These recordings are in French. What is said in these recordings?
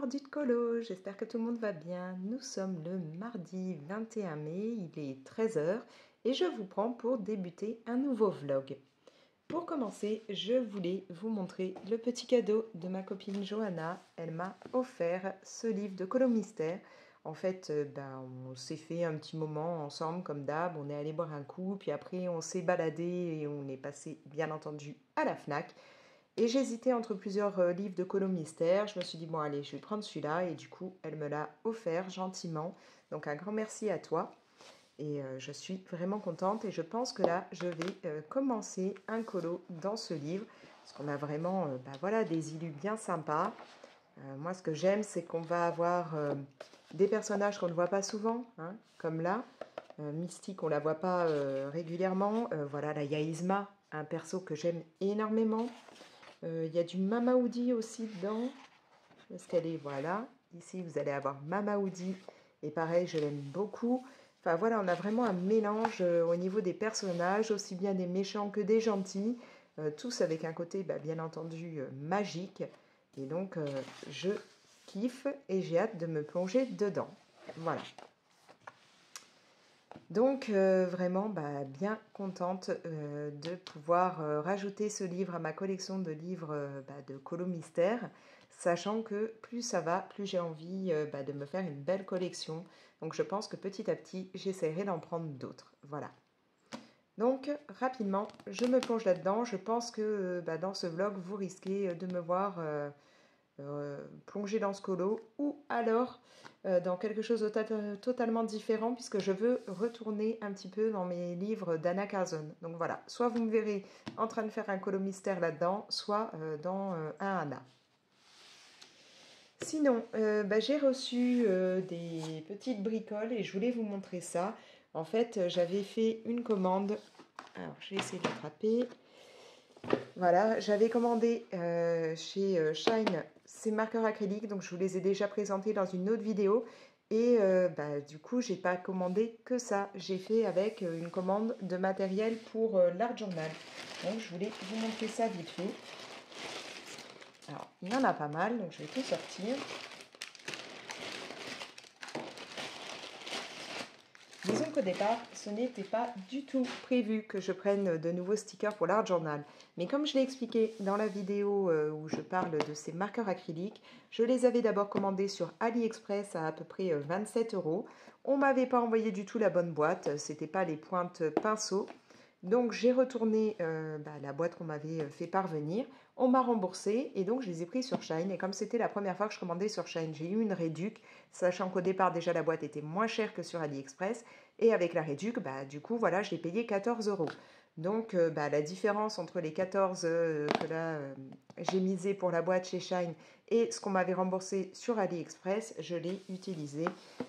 mardi de colo, j'espère que tout le monde va bien. Nous sommes le mardi 21 mai, il est 13 heures et je vous prends pour débuter un nouveau vlog. Pour commencer, je voulais vous montrer le petit cadeau de ma copine Johanna. Elle m'a offert ce livre de Colo Mystère. En fait, on s'est fait un petit moment ensemble comme d'hab, on est allé boire un coup, puis après on s'est baladé et on est passé bien entendu à la FNAC. Et j'hésitais entre plusieurs livres de Colo Mystère. Je me suis dit, bon allez, je vais prendre celui-là. Et du coup, elle me l'a offert gentiment. Donc un grand merci à toi. Et je suis vraiment contente. Et je pense que là, je vais commencer un colo dans ce livre. Parce qu'on a vraiment voilà, des illus bien sympas. Moi, ce que j'aime, c'est qu'on va avoir des personnages qu'on ne voit pas souvent. Hein, comme là. Mystique, on ne la voit pas régulièrement. Voilà, là, il y a Isma, un perso que j'aime énormément. Il y a du Mamaoudi aussi dedans. Est-ce qu'elle est? Voilà. Ici, vous allez avoir Mamaoudi. Et pareil, je l'aime beaucoup. Enfin, voilà, on a vraiment un mélange au niveau des personnages, aussi bien des méchants que des gentils. Tous avec un côté, bien entendu, magique. Et donc, je kiffe et j'ai hâte de me plonger dedans. Voilà. Donc vraiment bien contente de pouvoir rajouter ce livre à ma collection de livres de Colo Mystère, sachant que plus ça va, plus j'ai envie de me faire une belle collection. Donc je pense que petit à petit, j'essaierai d'en prendre d'autres. Voilà. Donc rapidement, je me plonge là-dedans. Je pense que dans ce vlog, vous risquez de me voir plonger dans ce colo ou alors dans quelque chose de totalement différent puisque je veux retourner un petit peu dans mes livres d'Anna Carson. Donc voilà, soit vous me verrez en train de faire un colo mystère là-dedans, soit dans un Anna. Sinon, j'ai reçu des petites bricoles et je voulais vous montrer ça. En fait, j'avais fait une commande. Alors, je vais essayer de l'attraper. Voilà, j'avais commandé chez Shine ces marqueurs acryliques, donc je vous les ai déjà présentés dans une autre vidéo. Et du coup, j'ai pas commandé que ça. J'ai fait avec une commande de matériel pour l'art journal. Donc, je voulais vous montrer ça vite fait. Alors, il y en a pas mal, donc je vais tout sortir. Disons qu'au départ, ce n'était pas du tout prévu que je prenne de nouveaux stickers pour l'art journal. Mais comme je l'ai expliqué dans la vidéo où je parle de ces marqueurs acryliques, je les avais d'abord commandés sur AliExpress à peu près 27 €. On ne m'avait pas envoyé du tout la bonne boîte, c'était pas les pointes pinceau. Donc j'ai retourné la boîte qu'on m'avait fait parvenir, on m'a remboursé et donc je les ai pris sur Shine. Et comme c'était la première fois que je commandais sur Shine, j'ai eu une réduc, sachant qu'au départ déjà la boîte était moins chère que sur AliExpress. Et avec la réduc, du coup voilà, je l'ai payé 14 €. Donc la différence entre les 14 que là j'ai misé pour la boîte chez Shine et ce qu'on m'avait remboursé sur AliExpress, je l'ai utilisé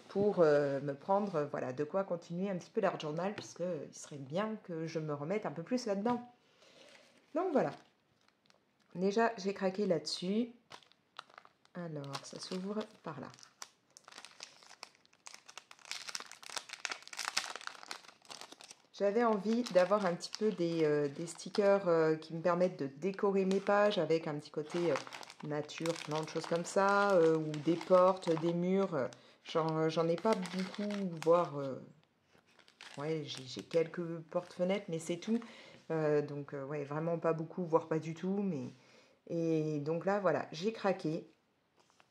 pour me prendre voilà, de quoi continuer un petit peu l'art journal, puisqu'il serait bien que je me remette un peu plus là-dedans. Donc voilà. Déjà, j'ai craqué là-dessus. Alors, ça s'ouvre par là. J'avais envie d'avoir un petit peu des stickers qui me permettent de décorer mes pages avec un petit côté nature, plantes, choses comme ça, ou des portes, des murs. J'en ai pas beaucoup, voire ouais, j'ai quelques portes-fenêtres, mais c'est tout. Ouais, vraiment pas beaucoup, voire pas du tout. Et donc là, voilà, j'ai craqué.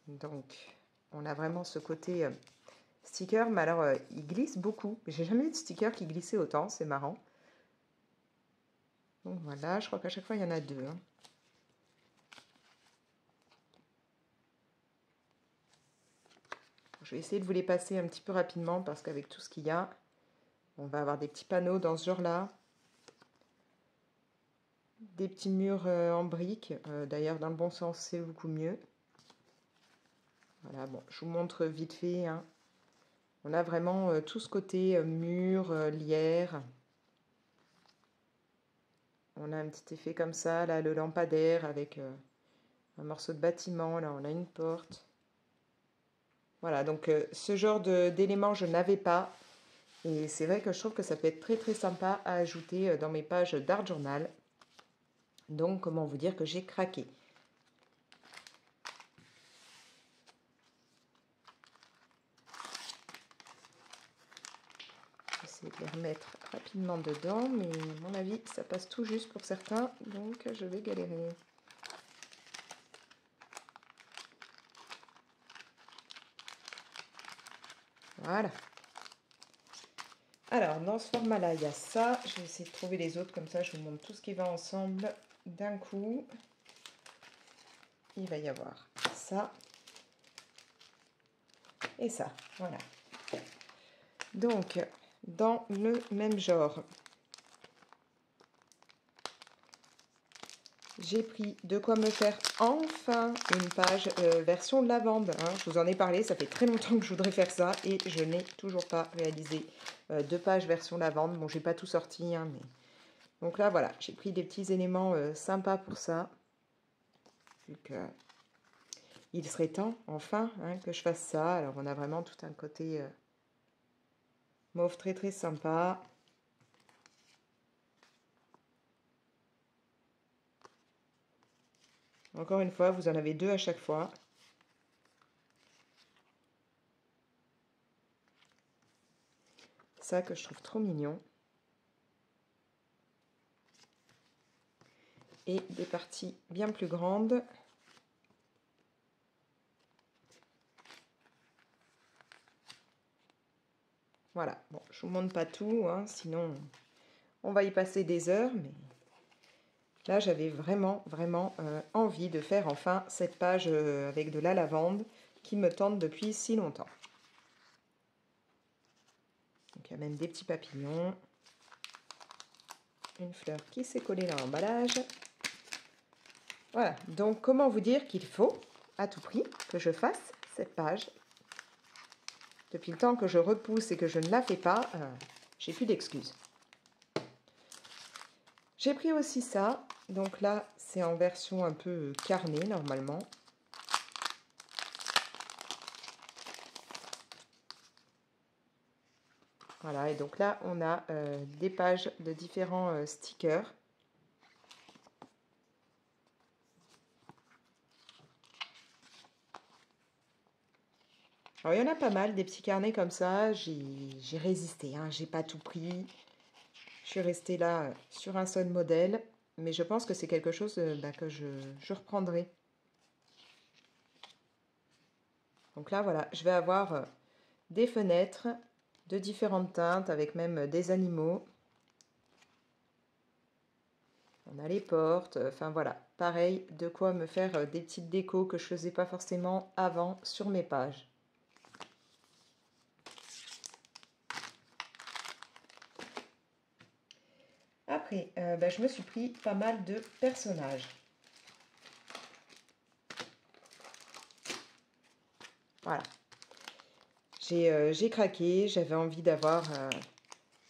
Donc, on a vraiment ce côté sticker, mais alors, il glisse beaucoup. J'ai jamais eu de sticker qui glissait autant, c'est marrant. Donc voilà, je crois qu'à chaque fois, il y en a deux. Hein. Je vais essayer de vous les passer un petit peu rapidement parce qu'avec tout ce qu'il y a, on va avoir des petits panneaux dans ce genre-là. Des petits murs en briques. D'ailleurs, dans le bon sens, c'est beaucoup mieux. Voilà, bon, je vous montre vite fait. Hein. On a vraiment tout ce côté mur, lierre. On a un petit effet comme ça, là, le lampadaire avec un morceau de bâtiment. Là, on a une porte. Voilà, donc ce genre d'éléments, je n'avais pas. Et c'est vrai que je trouve que ça peut être très très sympa à ajouter dans mes pages d'art journal. Donc, comment vous dire que j'ai craqué. essayer de les remettre rapidement dedans, mais à mon avis, ça passe tout juste pour certains, donc je vais galérer. Voilà. Alors, dans ce format-là, il y a ça. Je vais essayer de trouver les autres, comme ça je vous montre tout ce qui va ensemble d'un coup. Il va y avoir ça et ça, voilà. Donc, dans le même genre, j'ai pris de quoi me faire enfin une page version lavande. Hein. Je vous en ai parlé, ça fait très longtemps que je voudrais faire ça et je n'ai toujours pas réalisé 2 pages version lavande. Bon, j'ai pas tout sorti, hein, mais... Donc là, voilà, j'ai pris des petits éléments sympas pour ça. Vu que il serait temps, enfin, hein, que je fasse ça. Alors, on a vraiment tout un côté mauve très très sympa. Encore une fois, vous en avez 2 à chaque fois. Ça que je trouve trop mignon. Et des parties bien plus grandes. Voilà, bon, je vous montre pas tout, hein, sinon on va y passer des heures, mais là j'avais vraiment envie de faire enfin cette page avec de la lavande qui me tente depuis si longtemps. Donc il y a même des petits papillons, une fleur qui s'est collée dans l'emballage. Voilà, donc comment vous dire qu'il faut à tout prix que je fasse cette page. Depuis le temps que je repousse et que je ne la fais pas, j'ai plus d'excuses. J'ai pris aussi ça, donc là c'est en version un peu carnée normalement. Voilà, et donc là on a des pages de différents stickers. Alors il y en a pas mal, des petits carnets comme ça, j'ai résisté, hein, j'ai pas tout pris. Je suis restée là sur un seul modèle, mais je pense que c'est quelque chose que je reprendrai. Donc là voilà, je vais avoir des fenêtres de différentes teintes avec même des animaux. On a les portes, enfin voilà, pareil, de quoi me faire des petites décos que je faisais pas forcément avant sur mes pages. Après, je me suis pris pas mal de personnages. Voilà. J'ai craqué, j'avais envie d'avoir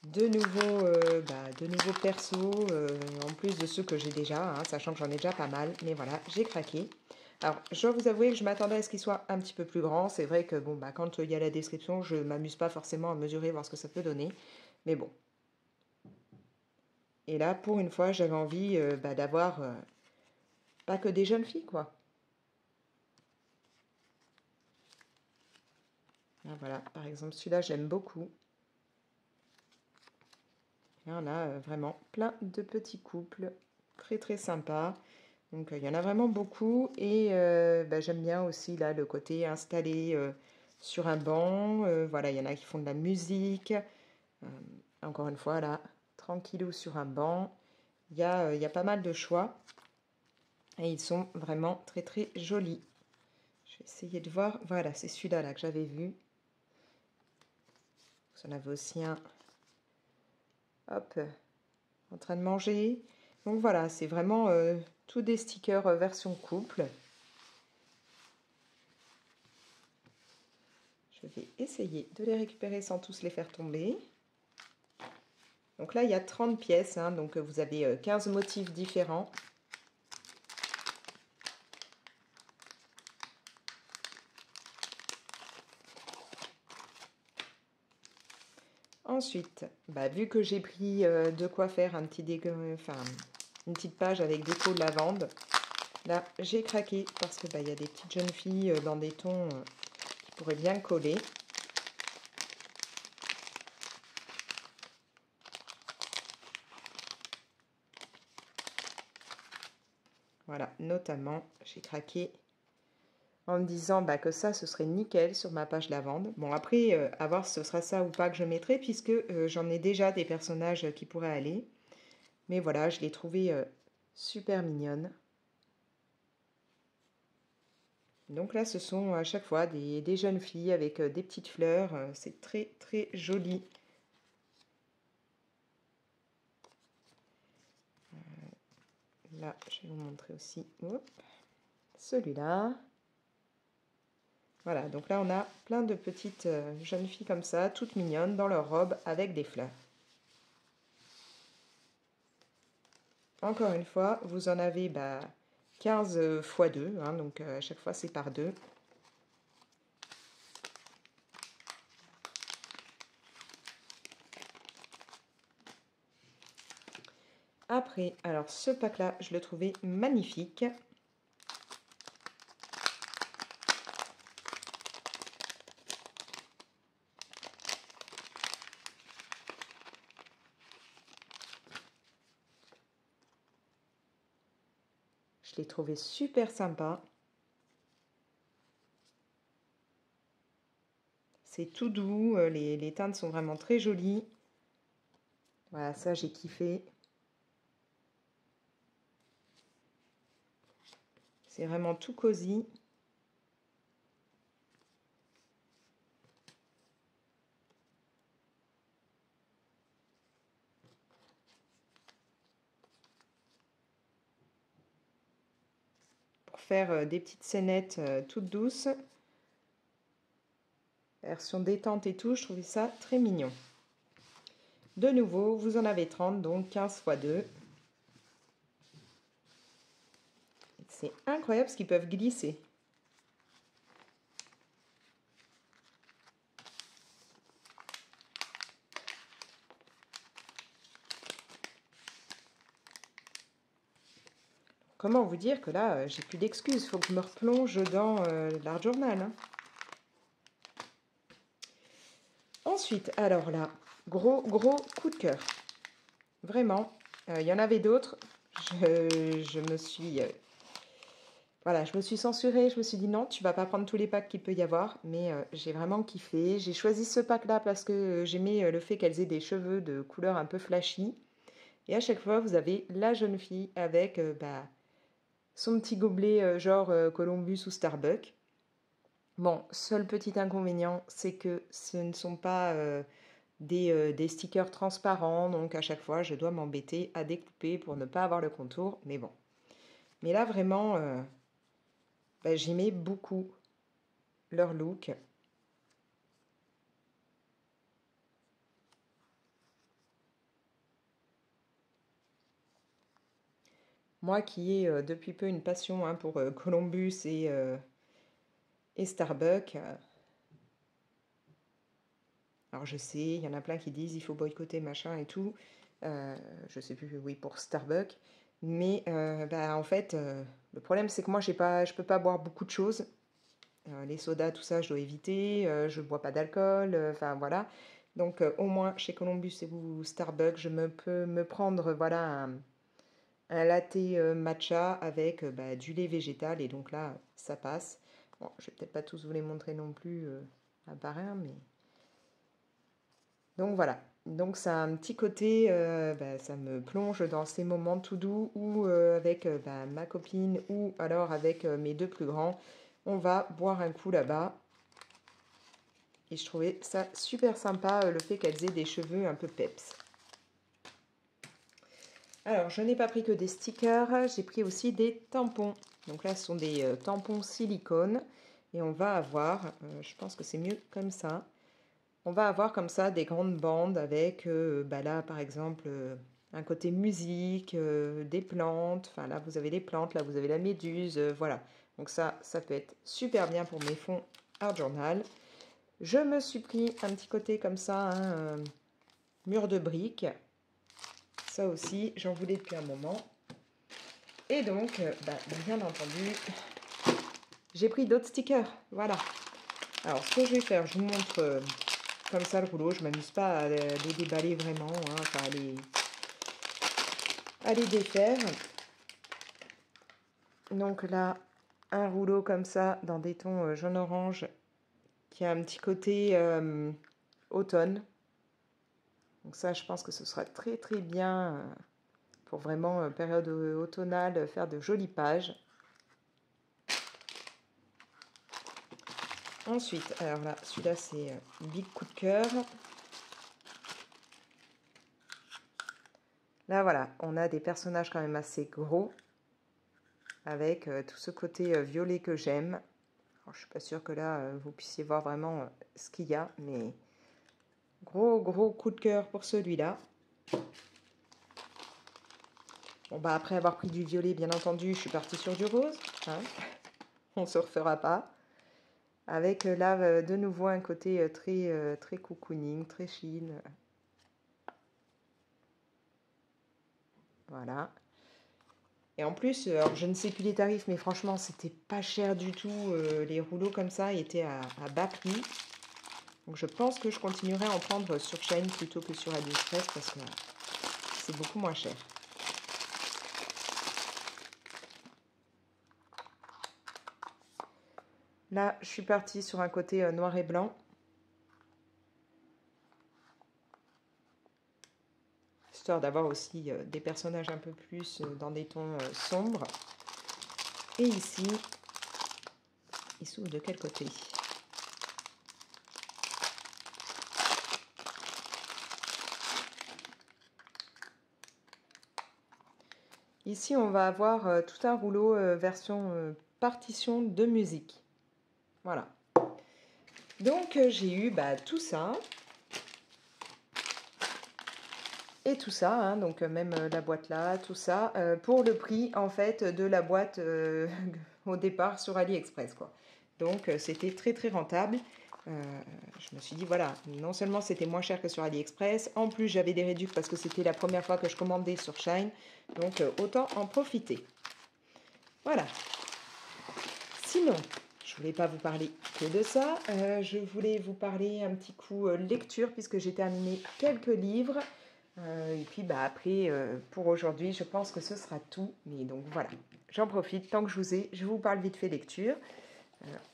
de nouveaux persos, en plus de ceux que j'ai déjà, hein, sachant que j'en ai déjà pas mal, mais voilà, j'ai craqué. Alors, je dois vous avouer que je m'attendais à ce qu'il soit un petit peu plus grand. C'est vrai que bon, quand il y a la description, je ne m'amuse pas forcément à mesurer, voir ce que ça peut donner. Mais bon. Et là, pour une fois, j'avais envie d'avoir pas que des jeunes filles, quoi. Là, voilà, par exemple, celui-là, j'aime beaucoup. Et on a vraiment plein de petits couples très très sympas. Donc il y en a vraiment beaucoup et j'aime bien aussi là le côté installé sur un banc. Voilà, il y en a qui font de la musique. Encore une fois là, tranquillou sur un banc. Il y a pas mal de choix et ils sont vraiment très très jolis. Je vais essayer de voir. Voilà, c'est celui-là là que j'avais vu. Vous en avez aussi un. Hop, en train de manger. Donc voilà, c'est vraiment tous des stickers version couple. Je vais essayer de les récupérer sans tous les faire tomber. Donc là, il y a 30 pièces, hein, donc vous avez 15 motifs différents. Ensuite, vu que j'ai pris de quoi faire un petit une petite page avec déco lavande, là j'ai craqué parce que il y a des petites jeunes filles dans des tons qui pourraient bien coller. Voilà, notamment, j'ai craqué en me disant bah, que ça, ce serait nickel sur ma page lavande. Bon, après, à voir si ce sera ça ou pas que je mettrai, puisque j'en ai déjà des personnages qui pourraient aller. Mais voilà, je l'ai trouvée super mignonne. Donc là, ce sont à chaque fois des jeunes filles avec des petites fleurs. C'est très, très joli. Là, je vais vous montrer aussi celui-là. Voilà, donc là, on a plein de petites jeunes filles comme ça, toutes mignonnes, dans leur robe avec des fleurs. Encore une fois, vous en avez 15 x 2, hein, donc à chaque fois, c'est par 2. Après, alors ce pack-là, je le trouvais magnifique. Je l'ai trouvé super sympa. C'est tout doux, les teintes sont vraiment très jolies. Voilà, ça j'ai kiffé. C'est vraiment tout cosy. Pour faire des petites scénettes toutes douces. Version détente et tout, je trouvais ça très mignon. De nouveau, vous en avez 30, donc 15 x 2. C'est incroyable ce qu'ils peuvent glisser. Comment vous dire que là, j'ai plus d'excuses. Il faut que je me replonge dans l'art journal. Hein. Ensuite, alors là, gros coup de cœur. Vraiment, il y en avait d'autres. Je me suis... voilà, je me suis censurée. Je me suis dit non, tu vas pas prendre tous les packs qu'il peut y avoir. Mais j'ai vraiment kiffé. J'ai choisi ce pack-là parce que j'aimais le fait qu'elles aient des cheveux de couleur un peu flashy. Et à chaque fois, vous avez la jeune fille avec... son petit gobelet genre Columbus ou Starbucks. Bon, seul petit inconvénient, c'est que ce ne sont pas des stickers transparents, donc à chaque fois, je dois m'embêter à découper pour ne pas avoir le contour, mais bon. Mais là, vraiment, j'aimais beaucoup leur look. Moi qui ai depuis peu une passion hein, pour Columbus et Starbucks, alors je sais, il y en a plein qui disent il faut boycotter machin et tout. Je sais plus, oui, pour Starbucks. Mais en fait, le problème c'est que moi je peux pas boire beaucoup de choses. Les sodas, tout ça, je dois éviter. Je bois pas d'alcool. Enfin voilà. Donc au moins chez Columbus ou Starbucks, peux me prendre voilà un latte matcha avec du lait végétal et donc là ça passe. Bon, je vais peut-être pas tous vous les montrer non plus un par un, mais donc voilà, donc ça a un petit côté, ça me plonge dans ces moments tout doux où avec ma copine ou alors avec mes deux plus grands, on va boire un coup là-bas. Et je trouvais ça super sympa, le fait qu'elles aient des cheveux un peu peps. Alors, je n'ai pas pris que des stickers, j'ai pris aussi des tampons. Donc là, ce sont des tampons silicone. Et on va avoir, je pense que c'est mieux comme ça. On va avoir comme ça des grandes bandes avec, là par exemple, un côté musique, des plantes. Enfin là vous avez les plantes, là vous avez la méduse, voilà. Donc ça peut être super bien pour mes fonds art journal. Je me suis pris un petit côté comme ça, hein, mur de briques. Ça aussi, j'en voulais depuis un moment. Et donc, bien entendu, j'ai pris d'autres stickers. Voilà. Alors ce que je vais faire, je vous montre... comme ça le rouleau, je m'amuse pas à les déballer vraiment, hein, enfin à les défaire. Donc là, un rouleau comme ça, dans des tons jaune-orange, qui a un petit côté automne. Donc ça, je pense que ce sera très très bien pour vraiment période automnale, faire de jolies pages. Ensuite, alors là, celui-là c'est big coup de cœur. Là voilà, on a des personnages quand même assez gros, avec tout ce côté violet que j'aime. Je ne suis pas sûre que là, vous puissiez voir vraiment ce qu'il y a, mais gros coup de cœur pour celui-là. Bon bah après avoir pris du violet, bien entendu, je suis partie sur du rose. Hein. On ne se refera pas. Avec là, de nouveau, un côté très cocooning, très chill. Voilà. Et en plus, alors je ne sais plus les tarifs, mais franchement, c'était pas cher du tout. Les rouleaux comme ça étaient à bas prix. Donc je pense que je continuerai à en prendre sur Shein plutôt que sur AliExpress parce que c'est beaucoup moins cher. Là, je suis partie sur un côté noir et blanc. Histoire d'avoir aussi des personnages un peu plus dans des tons sombres. Et ici, il s'ouvre de quel côté? Ici, on va avoir tout un rouleau version partition de musique. Voilà. Donc, j'ai eu tout ça. Et tout ça, hein, donc même la boîte là, tout ça, pour le prix en fait de la boîte au départ sur AliExpress, quoi. Donc c'était très rentable. Je me suis dit voilà, non seulement c'était moins cher que sur AliExpress, en plus j'avais des réductions parce que c'était la première fois que je commandais sur Shein, donc autant en profiter. Voilà. Sinon, je voulais pas vous parler que de ça, je voulais vous parler un petit coup lecture puisque j'ai terminé quelques livres. Et puis après, pour aujourd'hui, je pense que ce sera tout. Mais donc voilà, j'en profite, tant que je vous ai, je vous parle vite fait lecture.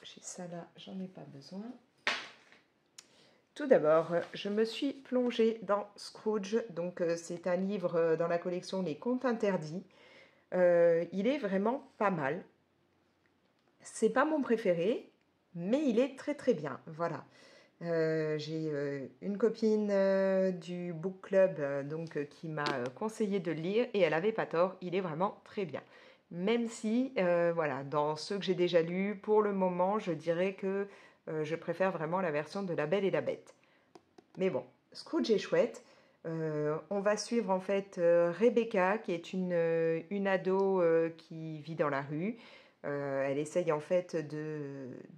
J'ai ça là, j'en ai pas besoin. Tout d'abord, je me suis plongée dans Scrooge. Donc c'est un livre dans la collection Les Contes Interdits. Il est vraiment pas mal. C'est pas mon préféré, mais il est très bien. Voilà. J'ai une copine du book club qui m'a conseillé de le lire et elle avait pas tort, il est vraiment très bien. Même si, voilà, dans ceux que j'ai déjà lus, pour le moment, je dirais que je préfère vraiment la version de La Belle et la Bête. Mais bon, Scrooge est chouette. On va suivre en fait Rebecca, qui est une ado qui vit dans la rue. Elle essaye en fait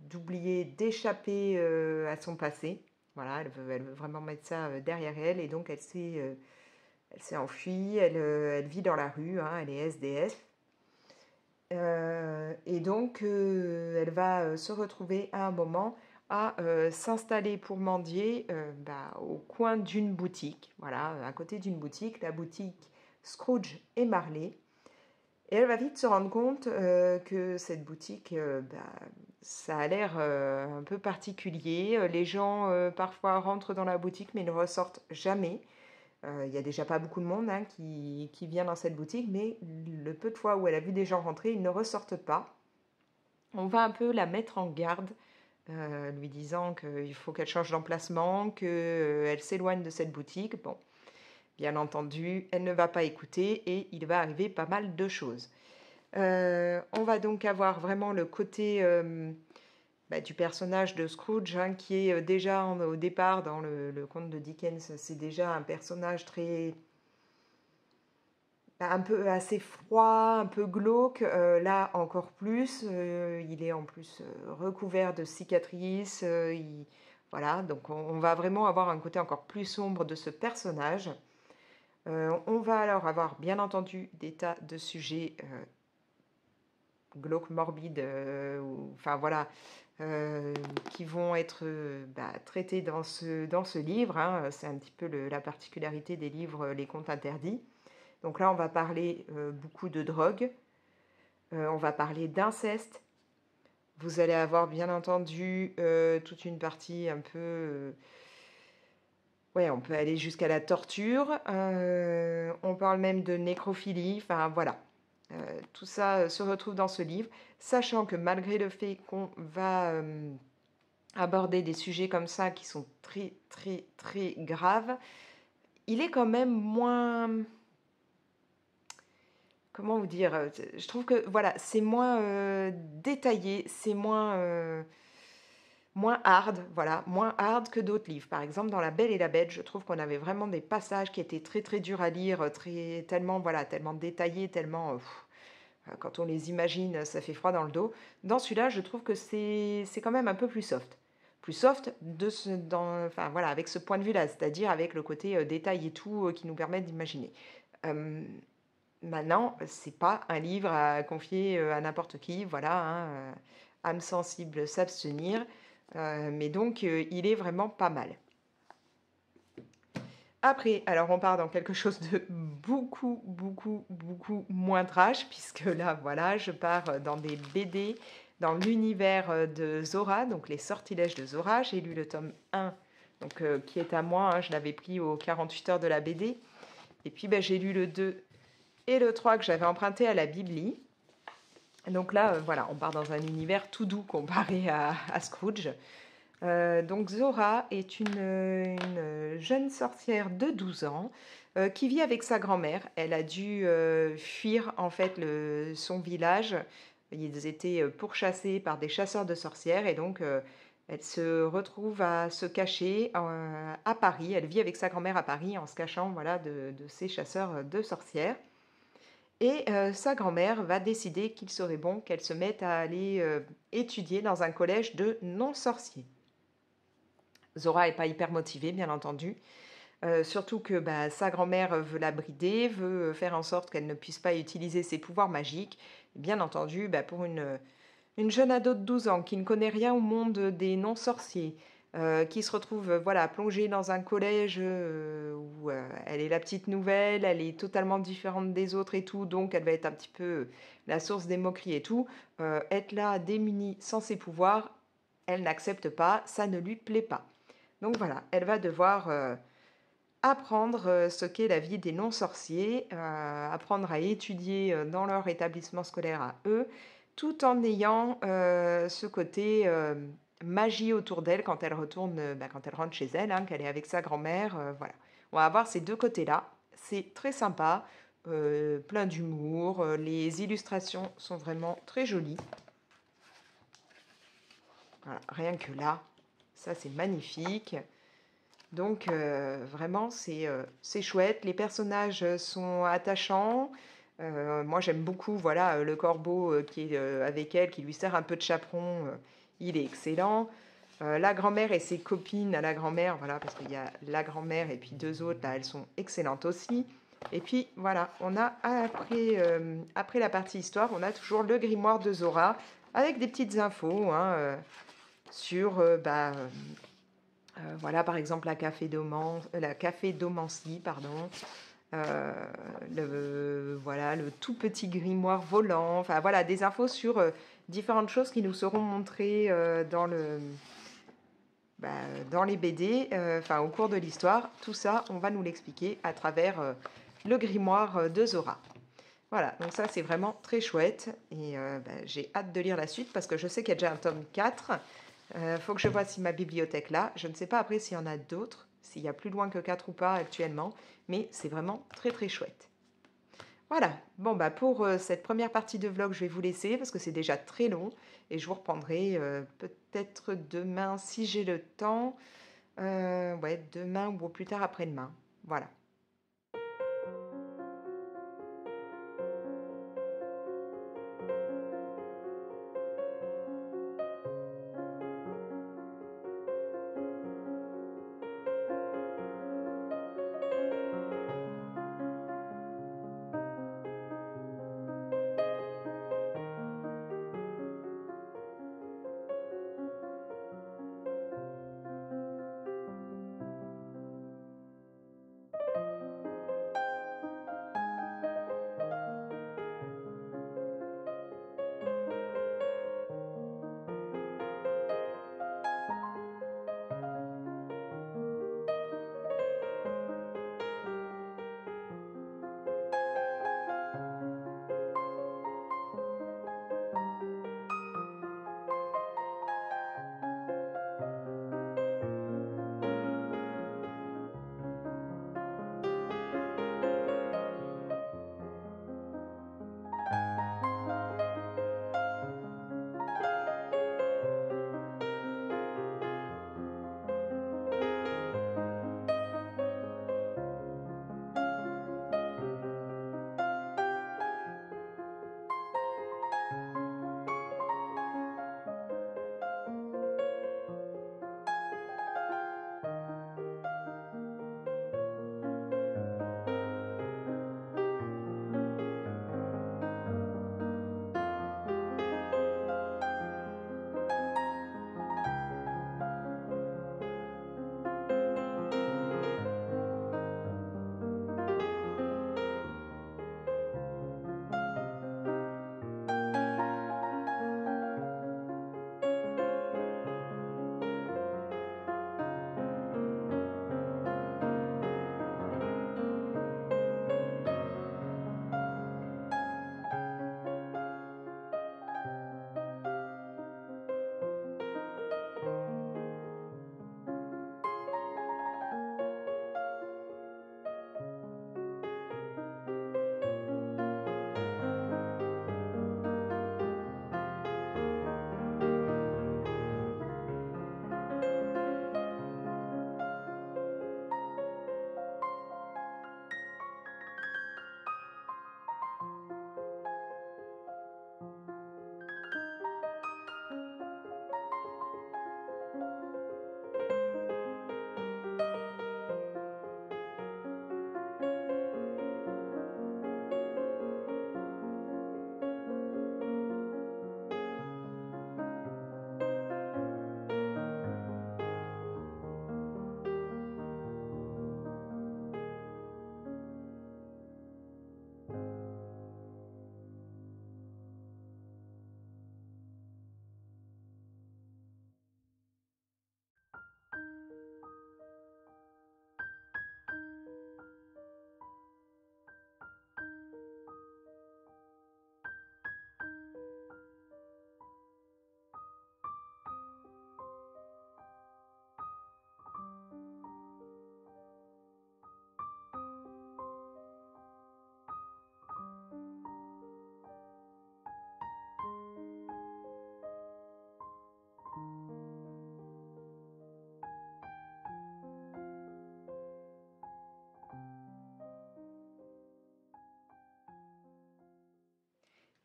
d'oublier, d'échapper à son passé. Voilà, elle veut vraiment mettre ça derrière elle et donc elle s'est enfuie. Elle vit dans la rue, hein, elle est SDF. Et donc elle va se retrouver à un moment à s'installer pour mendier au coin d'une boutique, voilà, à côté d'une boutique, la boutique Scrooge et Marley. Et elle va vite se rendre compte que cette boutique, ça a l'air un peu particulier. Les gens parfois rentrent dans la boutique mais ne ressortent jamais. Il n'y a déjà pas beaucoup de monde hein, qui vient dans cette boutique, mais le peu de fois où elle a vu des gens rentrer, ils ne ressortent pas. On va un peu la mettre en garde, lui disant qu'il faut qu'elle change d'emplacement, qu'elle s'éloigne de cette boutique. Bon, bien entendu, elle ne va pas écouter et il va arriver pas mal de choses. On va donc avoir vraiment le côté du personnage de Scrooge, hein, qui est déjà au départ dans le conte de Dickens, c'est déjà un personnage très un peu assez froid, un peu glauque. Là encore plus, il est en plus recouvert de cicatrices. Voilà, donc on va vraiment avoir un côté encore plus sombre de ce personnage. On va alors avoir bien entendu des tas de sujets glauques, morbides, enfin voilà, qui vont être traités dans ce livre. Hein. C'est un petit peu la particularité des livres Les Contes Interdits. Donc là, on va parler beaucoup de drogue. On va parler d'inceste. Vous allez avoir bien entendu toute une partie un peu... ouais, on peut aller jusqu'à la torture. On parle même de nécrophilie. Enfin, voilà. Tout ça se retrouve dans ce livre, sachant que malgré le fait qu'on va aborder des sujets comme ça qui sont très, très, très graves, il est quand même moins... Comment vous dire? Je trouve que voilà, c'est moins détaillé, c'est moins hard, voilà, moins hard que d'autres livres. Par exemple, dans La Belle et la Bête, je trouve qu'on avait vraiment des passages qui étaient très très durs à lire, très tellement voilà, tellement détaillés, tellement quand on les imagine, ça fait froid dans le dos. Dans celui-là, je trouve que c'est quand même un peu plus soft. Plus soft enfin voilà, avec ce point de vue-là, c'est-à-dire avec le côté détail et tout qui nous permet d'imaginer. Euh, Maintenant, c'est pas un livre à confier à n'importe qui, voilà, hein, âme sensible, s'abstenir. Mais donc, il est vraiment pas mal. Après, alors on part dans quelque chose de beaucoup, beaucoup, beaucoup moins trash, puisque là, voilà, je pars dans des BD, dans l'univers de Zora, donc les sortilèges de Zora. J'ai lu le tome 1, donc, qui est à moi, hein, je l'avais pris aux 48 heures de la BD. Et puis, ben, j'ai lu le 2 et le 3 que j'avais emprunté à la Bibli. Donc là, voilà, on part dans un univers tout doux comparé à Scrooge. Donc Zora est une jeune sorcière de 12 ans qui vit avec sa grand-mère. Elle a dû fuir en fait son village. Ils étaient pourchassés par des chasseurs de sorcières et donc elle se retrouve à se cacher à Paris. Elle vit avec sa grand-mère à Paris en se cachant voilà, de ces chasseurs de sorcières. Et sa grand-mère va décider qu'il serait bon qu'elle se mette à aller étudier dans un collège de non-sorciers. Zora n'est pas hyper motivée, bien entendu. Surtout que bah, sa grand-mère veut la brider, veut faire en sorte qu'elle ne puisse pas utiliser ses pouvoirs magiques. Et bien entendu, bah, pour une jeune ado de 12 ans qui ne connaît rien au monde des non-sorciers, qui se retrouve voilà, plongée dans un collège où elle est la petite nouvelle, elle est totalement différente des autres et tout, donc elle va être un petit peu la source des moqueries et tout. Être là démunie sans ses pouvoirs, elle n'accepte pas, ça ne lui plaît pas. Donc voilà, elle va devoir apprendre ce qu'est la vie des non-sorciers, apprendre à étudier dans leur établissement scolaire à eux, tout en ayant ce côté magie autour d'elle quand elle retourne, quand elle rentre chez elle, hein, qu'elle est avec sa grand-mère. Voilà. On va avoir ces deux côtés-là. C'est très sympa, plein d'humour. Les illustrations sont vraiment très jolies. Voilà, rien que là, ça c'est magnifique. Donc vraiment, c'est chouette. Les personnages sont attachants. Moi, j'aime beaucoup voilà, le corbeau qui est avec elle, qui lui sert un peu de chaperon. Il est excellent. La grand-mère et ses copines à la grand-mère, voilà, parce qu'il y a la grand-mère et puis deux autres, là, elles sont excellentes aussi. Et puis voilà, on a après la partie histoire, on a toujours le grimoire de Zora avec des petites infos hein, sur voilà, par exemple, la café d'Omancy, pardon. Voilà, le tout petit grimoire volant. Enfin, voilà, des infos sur différentes choses qui nous seront montrées bah, dans les BD, enfin, au cours de l'histoire. Tout ça, on va nous l'expliquer à travers le grimoire de Zora. Voilà, donc ça, c'est vraiment très chouette. Et bah, j'ai hâte de lire la suite parce que je sais qu'il y a déjà un tome 4. Faut que je vois si ma bibliothèque là. Je ne sais pas après s'il y en a d'autres, s'il y a plus loin que 4 ou pas actuellement, mais c'est vraiment très très chouette. Voilà, bon bah pour cette première partie de vlog, je vais vous laisser parce que c'est déjà très long et je vous reprendrai peut-être demain si j'ai le temps. Ouais, demain ou plus tard après-demain. Voilà.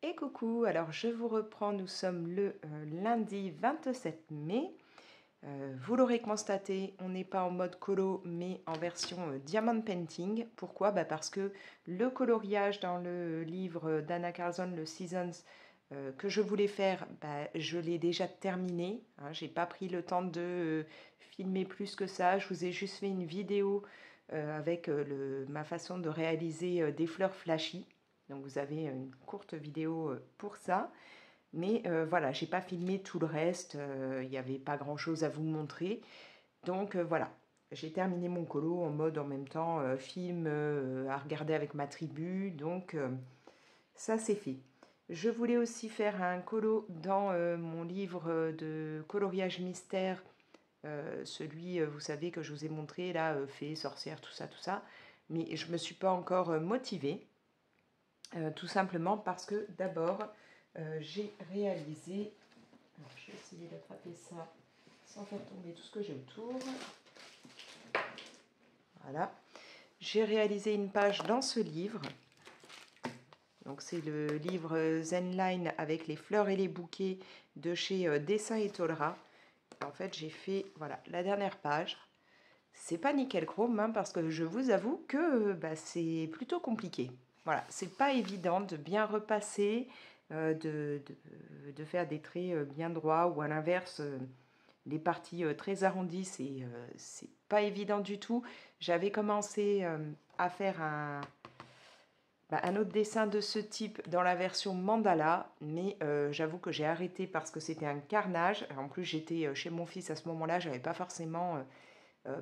Et coucou, alors je vous reprends, nous sommes le lundi 27 mai. Vous l'aurez constaté, on n'est pas en mode colo mais en version Diamond Painting. Pourquoi? Parce que le coloriage dans le livre d'Anna Carlson, le Seasons, que je voulais faire, je l'ai déjà terminé. Hein, j'ai pas pris le temps de filmer plus que ça. Je vous ai juste fait une vidéo avec ma façon de réaliser des fleurs flashy. Donc vous avez une courte vidéo pour ça. Mais voilà, j'ai pas filmé tout le reste. Il n'y avait pas grand chose à vous montrer. Donc voilà, j'ai terminé mon colo en mode en même temps film à regarder avec ma tribu. Donc ça c'est fait. Je voulais aussi faire un colo dans mon livre de coloriage mystère. Celui, vous savez, que je vous ai montré là, fée, sorcière, tout ça. Mais je ne me suis pas encore motivée. Tout simplement parce que d'abord, j'ai réalisé, alors je vais essayer d'attraper ça sans faire tomber tout ce que j'ai autour. Voilà, j'ai réalisé une page dans ce livre. Donc c'est le livre Zenline avec les fleurs et les bouquets de chez Dessin et Tolera. En fait, j'ai fait voilà la dernière page. C'est pas nickel chrome hein, parce que je vous avoue que c'est plutôt compliqué. Voilà, c'est pas évident de bien repasser, de faire des traits bien droits ou à l'inverse, les parties très arrondies, c'est pas évident du tout. J'avais commencé à faire un autre dessin de ce type dans la version mandala, mais j'avoue que j'ai arrêté parce que c'était un carnage. En plus, j'étais chez mon fils à ce moment-là, j'avais pas forcément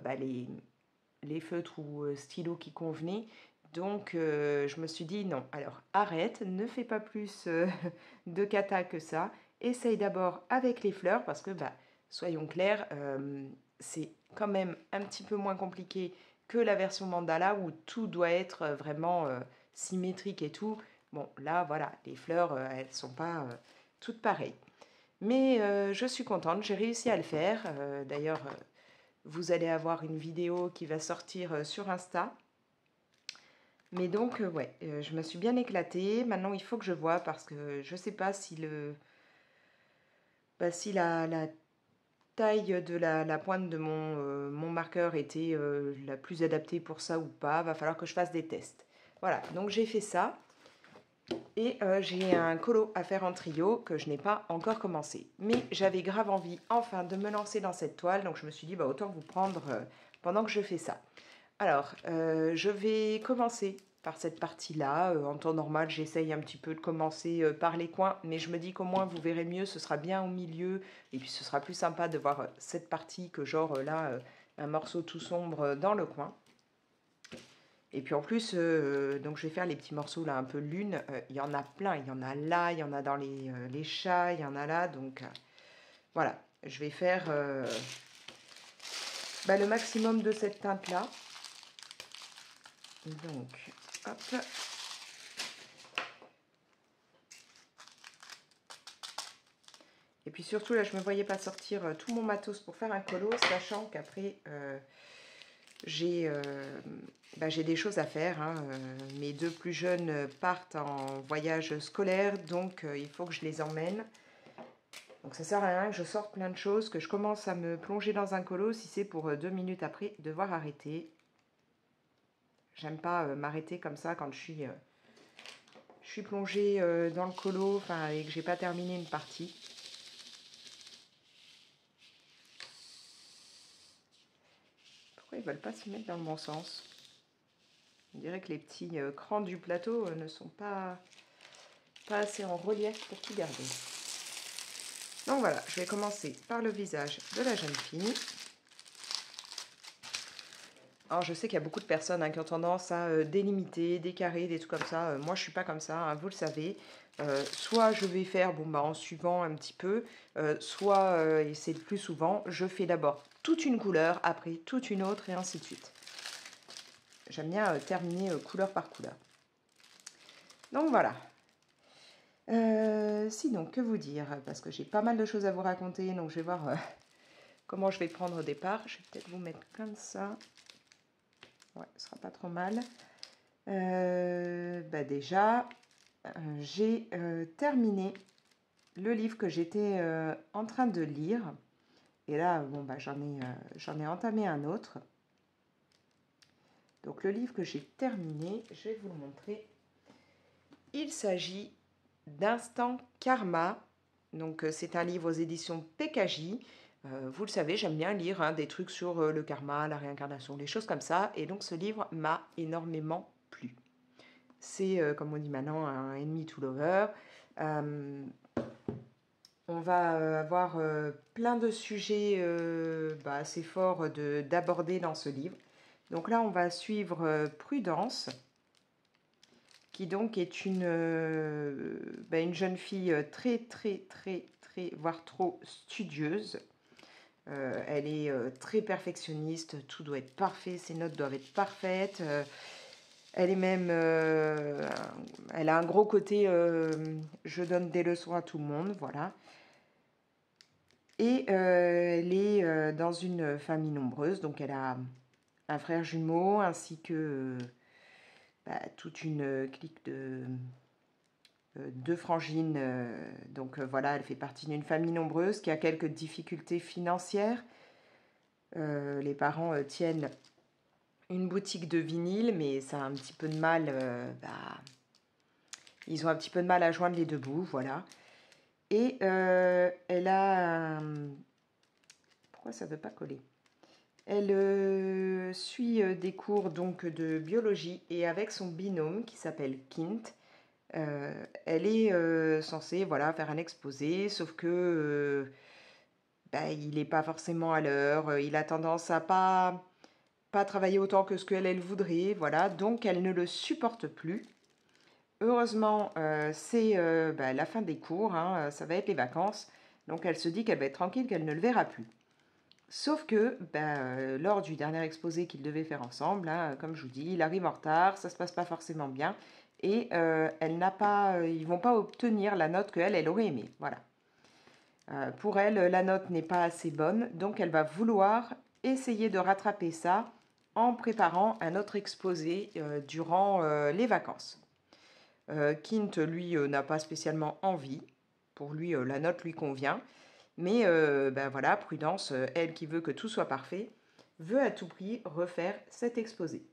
les feutres ou stylos qui convenaient. Donc, je me suis dit non, alors arrête, ne fais pas plus de kata que ça. Essaye d'abord avec les fleurs parce que, soyons clairs, c'est quand même un petit peu moins compliqué que la version mandala où tout doit être vraiment symétrique et tout. Bon, là, voilà, les fleurs, elles ne sont pas toutes pareilles. Mais je suis contente, j'ai réussi à le faire. D'ailleurs, vous allez avoir une vidéo qui va sortir sur Insta. Mais donc, ouais, je me suis bien éclatée. Maintenant, il faut que je vois parce que je ne sais pas si si la taille de la pointe de mon marqueur était la plus adaptée pour ça ou pas. Va falloir que je fasse des tests. Voilà, donc j'ai fait ça. Et j'ai un colo à faire en trio que je n'ai pas encore commencé. Mais j'avais grave envie enfin de me lancer dans cette toile. Donc je me suis dit, autant vous prendre pendant que je fais ça. Alors, je vais commencer par cette partie-là. En temps normal, j'essaye un petit peu de commencer par les coins. Mais je me dis qu'au moins, vous verrez mieux. Ce sera bien au milieu. Et puis, ce sera plus sympa de voir cette partie que genre là, un morceau tout sombre dans le coin. Et puis en plus, donc je vais faire les petits morceaux là un peu lune. Il y en a plein, il y en a là, il y en a dans les chats, il y en a là. Donc voilà, je vais faire le maximum de cette teinte là. Donc, hop. Et puis surtout là, je ne me voyais pas sortir tout mon matos pour faire un colo, sachant qu'après... j'ai des choses à faire. Hein. Mes deux plus jeunes partent en voyage scolaire, donc il faut que je les emmène. Donc ça sert à rien que je sorte plein de choses, que je commence à me plonger dans un colo, si c'est pour 2 minutes après devoir arrêter. J'aime pas m'arrêter comme ça quand je suis plongée dans le colo et que j'ai pas terminé une partie. Pourquoi ils veulent pas se mettre dans le bon sens? On dirait que les petits crans du plateau ne sont pas assez en relief pour tout garder. Donc voilà, je vais commencer par le visage de la jeune fille. Alors je sais qu'il y a beaucoup de personnes qui ont tendance à délimiter, décarrer, des trucs comme ça. Moi je suis pas comme ça, hein, vous le savez. Soit je vais faire en suivant un petit peu, soit, et c'est le plus souvent, je fais d'abord toute une couleur, après toute une autre et ainsi de suite. J'aime bien terminer couleur par couleur. Donc voilà. Sinon, que vous dire? Parce que j'ai pas mal de choses à vous raconter, donc je vais voir comment je vais prendre au départ. Je vais peut-être vous mettre comme ça. Ouais, ce sera pas trop mal. Déjà, j'ai terminé le livre que j'étais en train de lire. Et là, bon, bah, j'en ai entamé un autre. Donc le livre que j'ai terminé, je vais vous le montrer. Il s'agit d'Instant Karma. Donc c'est un livre aux éditions PKJ. Vous le savez, j'aime bien lire hein, des trucs sur le karma, la réincarnation, des choses comme ça. Et donc ce livre m'a énormément plu. C'est, comme on dit maintenant, un enemy to lover. On va avoir plein de sujets assez forts d'aborder dans ce livre. Donc là, on va suivre Prudence, qui donc est une jeune fille très, voire trop studieuse. Elle est très perfectionniste, tout doit être parfait, ses notes doivent être parfaites. Elle est même, elle a un gros côté, je donne des leçons à tout le monde, voilà. Et elle est dans une famille nombreuse, donc elle a un frère jumeau ainsi que toute une clique de frangines. Donc voilà, elle fait partie d'une famille nombreuse qui a quelques difficultés financières. Les parents tiennent une boutique de vinyle, mais ça a un petit peu de mal. Ils ont un petit peu de mal à joindre les deux bouts, voilà. Et elle a un... Pourquoi ça ne veut pas coller? Elle suit des cours donc de biologie et avec son binôme qui s'appelle Kint, elle est censée voilà, faire un exposé, sauf que il n'est pas forcément à l'heure, il a tendance à pas travailler autant que ce qu'elle voudrait, voilà, donc elle ne le supporte plus. Heureusement, c'est la fin des cours, hein, ça va être les vacances, donc elle se dit qu'elle va être tranquille, qu'elle ne le verra plus. Sauf que lors du dernier exposé qu'ils devaient faire ensemble, hein, comme je vous dis, il arrive en retard, ça se passe pas forcément bien, et elle n'a pas, ils vont pas obtenir la note elle aurait aimé. Voilà. Pour elle, la note n'est pas assez bonne, donc elle va vouloir essayer de rattraper ça en préparant un autre exposé durant les vacances. Kint, lui, n'a pas spécialement envie. Pour lui, la note lui convient. Mais voilà, Prudence, elle qui veut que tout soit parfait, veut à tout prix refaire cet exposé.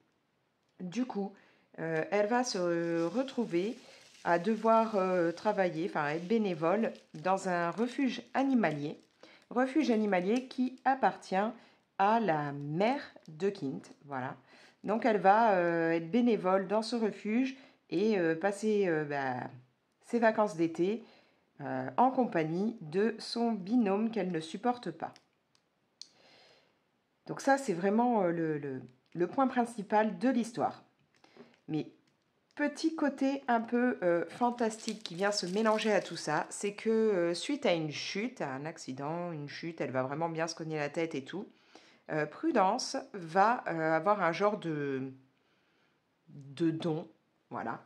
Du coup, elle va se retrouver à devoir travailler, enfin être bénévole dans un refuge animalier qui appartient à la mère de Kint. Voilà. Donc elle va être bénévole dans ce refuge et passer ses vacances d'été en compagnie de son binôme qu'elle ne supporte pas. Donc ça, c'est vraiment le point principal de l'histoire. Mais petit côté un peu fantastique qui vient se mélanger à tout ça, c'est que suite à une chute, à un accident, une chute, elle va vraiment bien se cogner la tête et tout, Prudence va avoir un genre de don, voilà,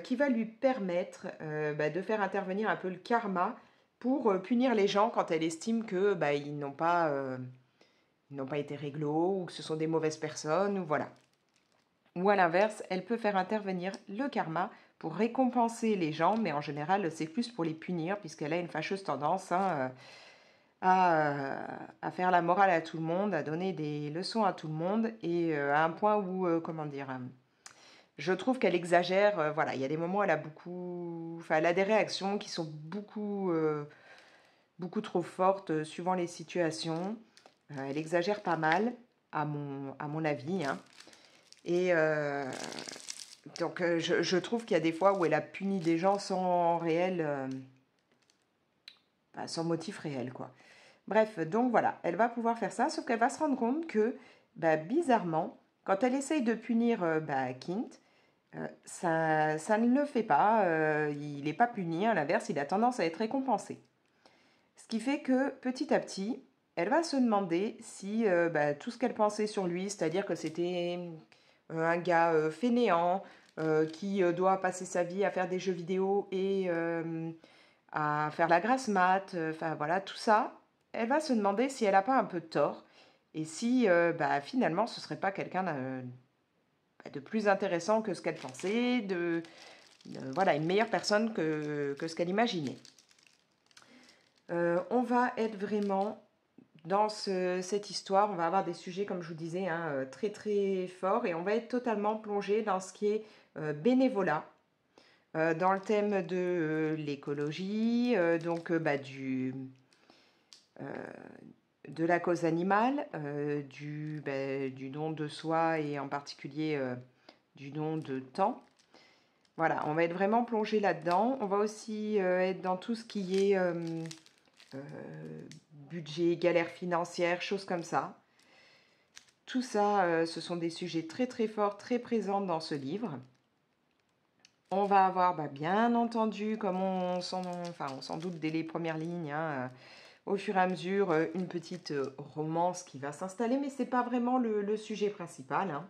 qui va lui permettre de faire intervenir un peu le karma pour punir les gens quand elle estime que ils n'ont pas été réglo ou que ce sont des mauvaises personnes ou voilà. Ou à l'inverse, elle peut faire intervenir le karma pour récompenser les gens, mais en général c'est plus pour les punir puisqu'elle a une fâcheuse tendance à faire la morale à tout le monde, à donner des leçons à tout le monde et à un point où je trouve qu'elle exagère. Voilà, il y a des moments où elle a des réactions qui sont beaucoup trop fortes suivant les situations. Elle exagère pas mal, à mon avis. Hein. Et donc, je trouve qu'il y a des fois où elle a puni des gens sans sans motif réel, quoi. Bref, donc voilà, elle va pouvoir faire ça, sauf qu'elle va se rendre compte que, bizarrement, quand elle essaye de punir Kint, ça ne le fait pas, il n'est pas puni, à l'inverse, il a tendance à être récompensé. Ce qui fait que petit à petit, elle va se demander si tout ce qu'elle pensait sur lui, c'est-à-dire que c'était un gars fainéant, qui doit passer sa vie à faire des jeux vidéo et à faire la grasse mat, enfin voilà, tout ça, elle va se demander si elle n'a pas un peu tort et si finalement ce serait pas quelqu'un de plus intéressant que ce qu'elle pensait, voilà, une meilleure personne que ce qu'elle imaginait. On va être vraiment dans cette histoire, on va avoir des sujets, comme je vous disais, hein, très très forts et on va être totalement plongé dans ce qui est bénévolat, dans le thème de l'écologie, donc de la cause animale, du don de soi et en particulier du don de temps. Voilà, on va être vraiment plongé là-dedans. On va aussi être dans tout ce qui est budget, galère financière, choses comme ça. Tout ça, ce sont des sujets très très forts, très présents dans ce livre. On va avoir, bien entendu, comme on s'en doute dès les premières lignes, hein, au fur et à mesure, une petite romance qui va s'installer, mais ce n'est pas vraiment le sujet principal, hein.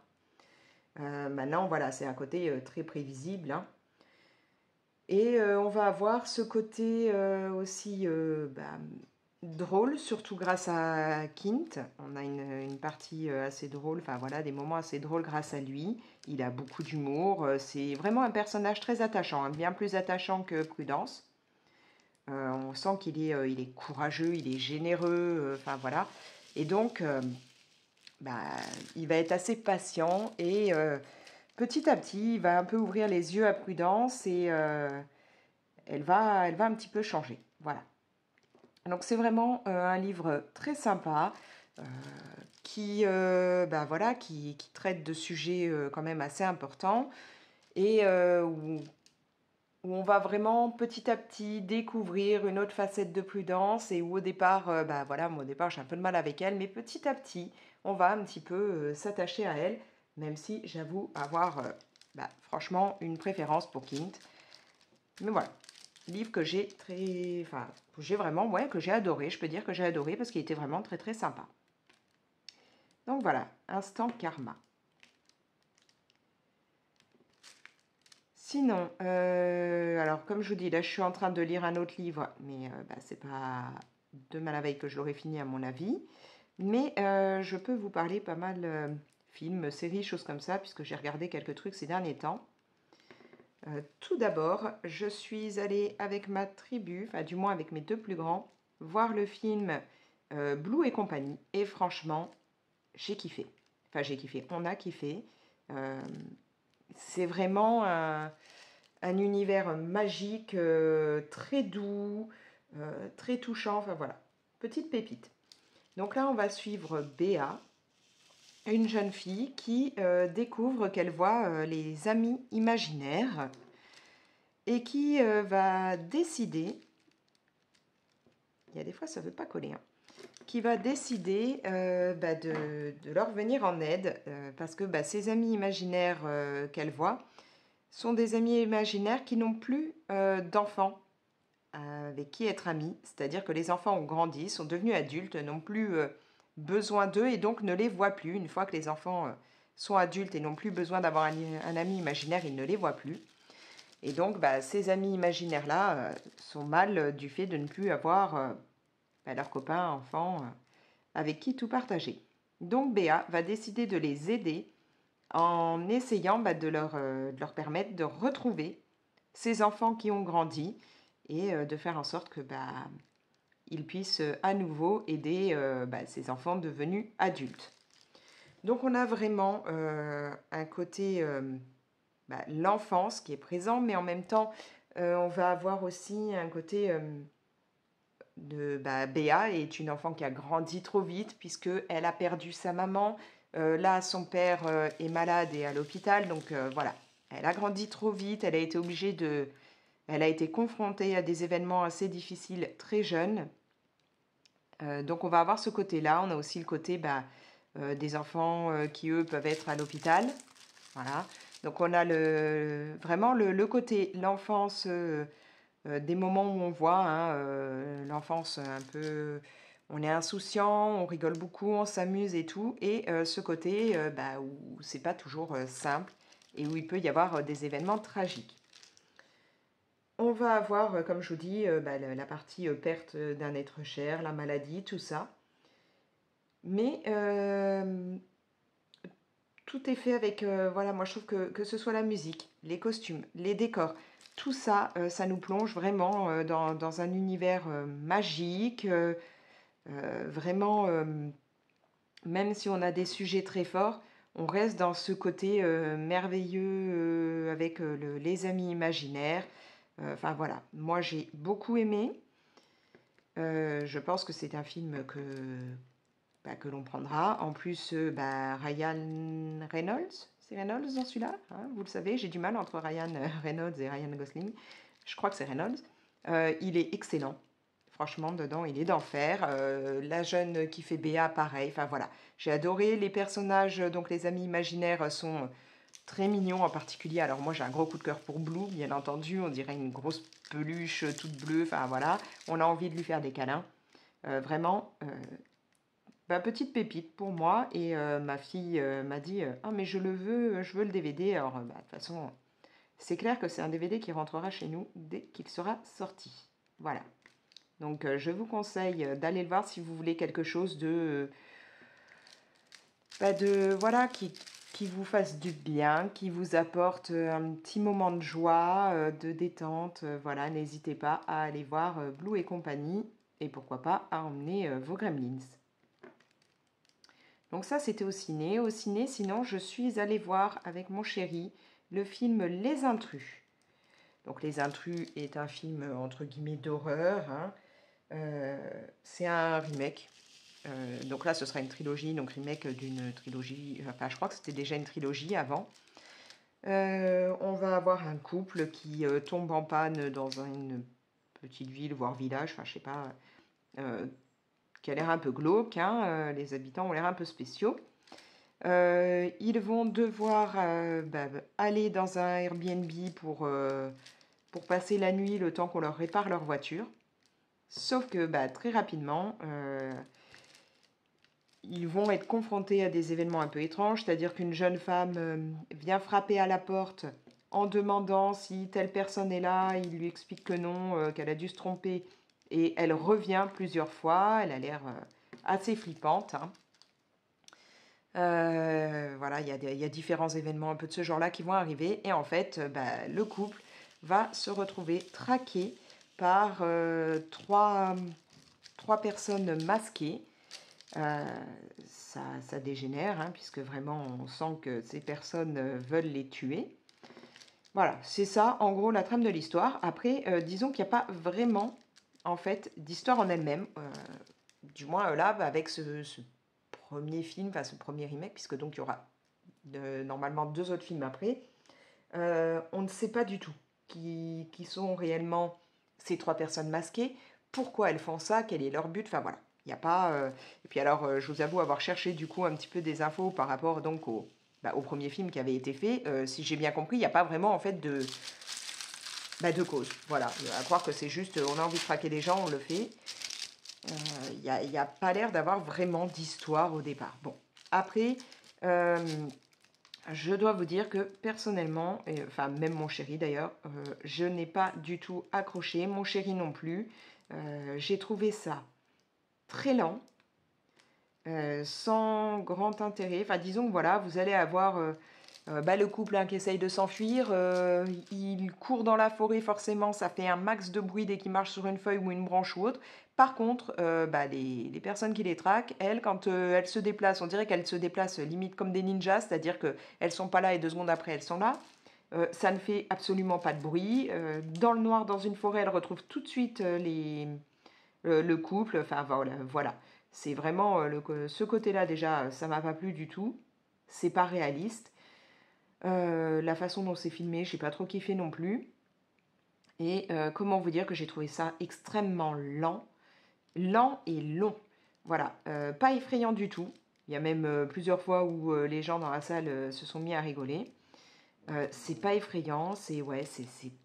Maintenant, voilà, c'est un côté très prévisible, hein. Et on va avoir ce côté aussi drôle, surtout grâce à Kint. On a une partie assez drôle, enfin voilà, des moments assez drôles grâce à lui. Il a beaucoup d'humour. C'est vraiment un personnage très attachant, hein, bien plus attachant que Prudence. On sent il est courageux, il est généreux, enfin voilà. Et donc, il va être assez patient et petit à petit, il va un peu ouvrir les yeux à Prudence et elle va un petit peu changer. Voilà. Donc c'est vraiment un livre très sympa qui traite de sujets quand même assez importants et où on va vraiment petit à petit découvrir une autre facette de Prudence et où au départ, moi au départ j'ai un peu de mal avec elle, mais petit à petit on va un petit peu s'attacher à elle, même si j'avoue avoir franchement une préférence pour Kint. Mais voilà, livre que j'ai que j'ai adoré, je peux dire que j'ai adoré parce qu'il était vraiment très très sympa. Donc voilà, Instant Karma. Sinon, alors comme je vous dis, là je suis en train de lire un autre livre, mais c'est pas demain la veille que je l'aurai fini à mon avis. Mais je peux vous parler pas mal films, séries, choses comme ça, puisque j'ai regardé quelques trucs ces derniers temps. Tout d'abord, je suis allée avec ma tribu, enfin du moins avec mes deux plus grands, voir le film Blue et compagnie. Et franchement, j'ai kiffé. Enfin, j'ai kiffé. On a kiffé. Euh, c'est vraiment un univers magique, très doux, très touchant. Enfin voilà, petite pépite. Donc là, on va suivre Béa, une jeune fille qui découvre qu'elle voit les amis imaginaires et qui va décider, il y a des fois ça ne veut pas coller, hein, qui va décider de leur venir en aide parce que ces amis imaginaires qu'elle voit sont des amis imaginaires qui n'ont plus d'enfants avec qui être amis, c'est-à-dire que les enfants ont grandi, sont devenus adultes, n'ont plus besoin d'eux et donc ne les voient plus. Une fois que les enfants sont adultes et n'ont plus besoin d'avoir un ami imaginaire, ils ne les voient plus. Et donc, ces amis imaginaires-là sont mal du fait de ne plus avoir leurs copains, enfants, avec qui tout partager. Donc, Béa va décider de les aider en essayant de leur permettre de retrouver ces enfants qui ont grandi et de faire en sorte que ils puissent à nouveau aider ces enfants devenus adultes. Donc, on a vraiment un côté l'enfance qui est présent, mais en même temps, on va avoir aussi un côté Béa est une enfant qui a grandi trop vite puisqu'elle a perdu sa maman. Là, son père est malade et à l'hôpital, donc voilà. Elle a grandi trop vite, elle a été confrontée à des événements assez difficiles très jeune. Donc on va avoir ce côté-là. On a aussi le côté des enfants qui, eux, peuvent être à l'hôpital. Voilà. Donc on a vraiment le côté, l'enfance, des moments où on voit l'enfance un peu, on est insouciant, on rigole beaucoup, on s'amuse et tout, et ce côté où c'est pas toujours simple et où il peut y avoir des événements tragiques. On va avoir, comme je vous dis, la partie perte d'un être cher, la maladie, tout ça. Mais tout est fait avec, voilà, moi je trouve que ce soit la musique, les costumes, les décors, tout ça, ça nous plonge vraiment dans un univers magique, vraiment, même si on a des sujets très forts, on reste dans ce côté merveilleux avec les amis imaginaires. Enfin voilà, moi j'ai beaucoup aimé. Je pense que c'est un film que l'on prendra. En plus, Ryan Reynolds, c'est Reynolds dans celui-là, hein, vous le savez, j'ai du mal entre Ryan Reynolds et Ryan Gosling. Je crois que c'est Reynolds. Il est excellent. Franchement, dedans, il est d'enfer. La jeune qui fait Béa, pareil. Enfin voilà, j'ai adoré les personnages. Donc les amis imaginaires sont très mignons en particulier. Alors moi, j'ai un gros coup de cœur pour Blue, bien entendu. On dirait une grosse peluche toute bleue. Enfin voilà, on a envie de lui faire des câlins. Vraiment, petite pépite pour moi. Et ma fille m'a dit ah mais je veux le DVD. Alors de toute façon, c'est clair que c'est un DVD qui rentrera chez nous dès qu'il sera sorti. Voilà. Donc je vous conseille d'aller le voir si vous voulez quelque chose voilà, qui vous fasse du bien, qui vous apporte un petit moment de joie, de détente. Voilà, n'hésitez pas à aller voir Blue et compagnie et pourquoi pas à emmener vos gremlins. Donc ça, c'était au ciné. Au ciné, sinon, je suis allée voir avec mon chéri le film Les Intrus. Donc Les Intrus est un film entre guillemets d'horreur, hein. C'est un remake. Donc là, ce sera une trilogie, donc remake d'une trilogie. Enfin, je crois que c'était déjà une trilogie avant. On va avoir un couple qui tombe en panne dans une petite ville, voire village, enfin, je sais pas, qui a l'air un peu glauque, hein, les habitants ont l'air un peu spéciaux. Ils vont devoir aller dans un Airbnb pour passer la nuit le temps qu'on leur répare leur voiture. Sauf que très rapidement, ils vont être confrontés à des événements un peu étranges, c'est-à-dire qu'une jeune femme vient frapper à la porte en demandant si telle personne est là, il lui explique que non, qu'elle a dû se tromper, et elle revient plusieurs fois, elle a l'air assez flippante, hein. Voilà, il y a différents événements un peu de ce genre-là qui vont arriver, et en fait, le couple va se retrouver traqué par trois personnes masquées. Ça dégénère, hein, puisque vraiment on sent que ces personnes veulent les tuer. Voilà, c'est ça en gros la trame de l'histoire. Après, disons qu'il n'y a pas vraiment en fait d'histoire en elle-même, du moins là avec ce premier film, enfin ce premier remake, puisque donc il y aura normalement 2 autres films après. On ne sait pas du tout qui sont réellement ces 3 personnes masquées, pourquoi elles font ça, quel est leur but, enfin voilà. Il n'y a pas. Et puis alors, je vous avoue avoir cherché du coup un petit peu des infos par rapport donc au premier film qui avait été fait. Si j'ai bien compris, il n'y a pas vraiment en fait de cause. Voilà, à croire que c'est juste on a envie de traquer des gens, on le fait. Il n'y a pas l'air d'avoir vraiment d'histoire au départ. Bon, après, je dois vous dire que personnellement, enfin même mon chéri d'ailleurs, je n'ai pas du tout accroché, mon chéri non plus. J'ai trouvé ça très lent, sans grand intérêt. Enfin disons que voilà, vous allez avoir le couple qui essaye de s'enfuir, il court dans la forêt forcément, ça fait un max de bruit dès qu'il marche sur une feuille ou une branche ou autre. Par contre, les personnes qui les traquent, elles, quand elles se déplacent, on dirait qu'elles se déplacent limite comme des ninjas, c'est-à-dire qu'elles ne sont pas là et 2 secondes après elles sont là. Ça ne fait absolument pas de bruit. Dans le noir, dans une forêt, elles retrouvent tout de suite le couple. Enfin voilà. C'est vraiment ce côté-là déjà, ça m'a pas plu du tout. C'est pas réaliste. La façon dont c'est filmé, j'ai pas trop kiffé non plus. Et comment vous dire que j'ai trouvé ça extrêmement lent et long. Voilà, pas effrayant du tout. Il y a même plusieurs fois où les gens dans la salle se sont mis à rigoler. C'est pas effrayant, c'est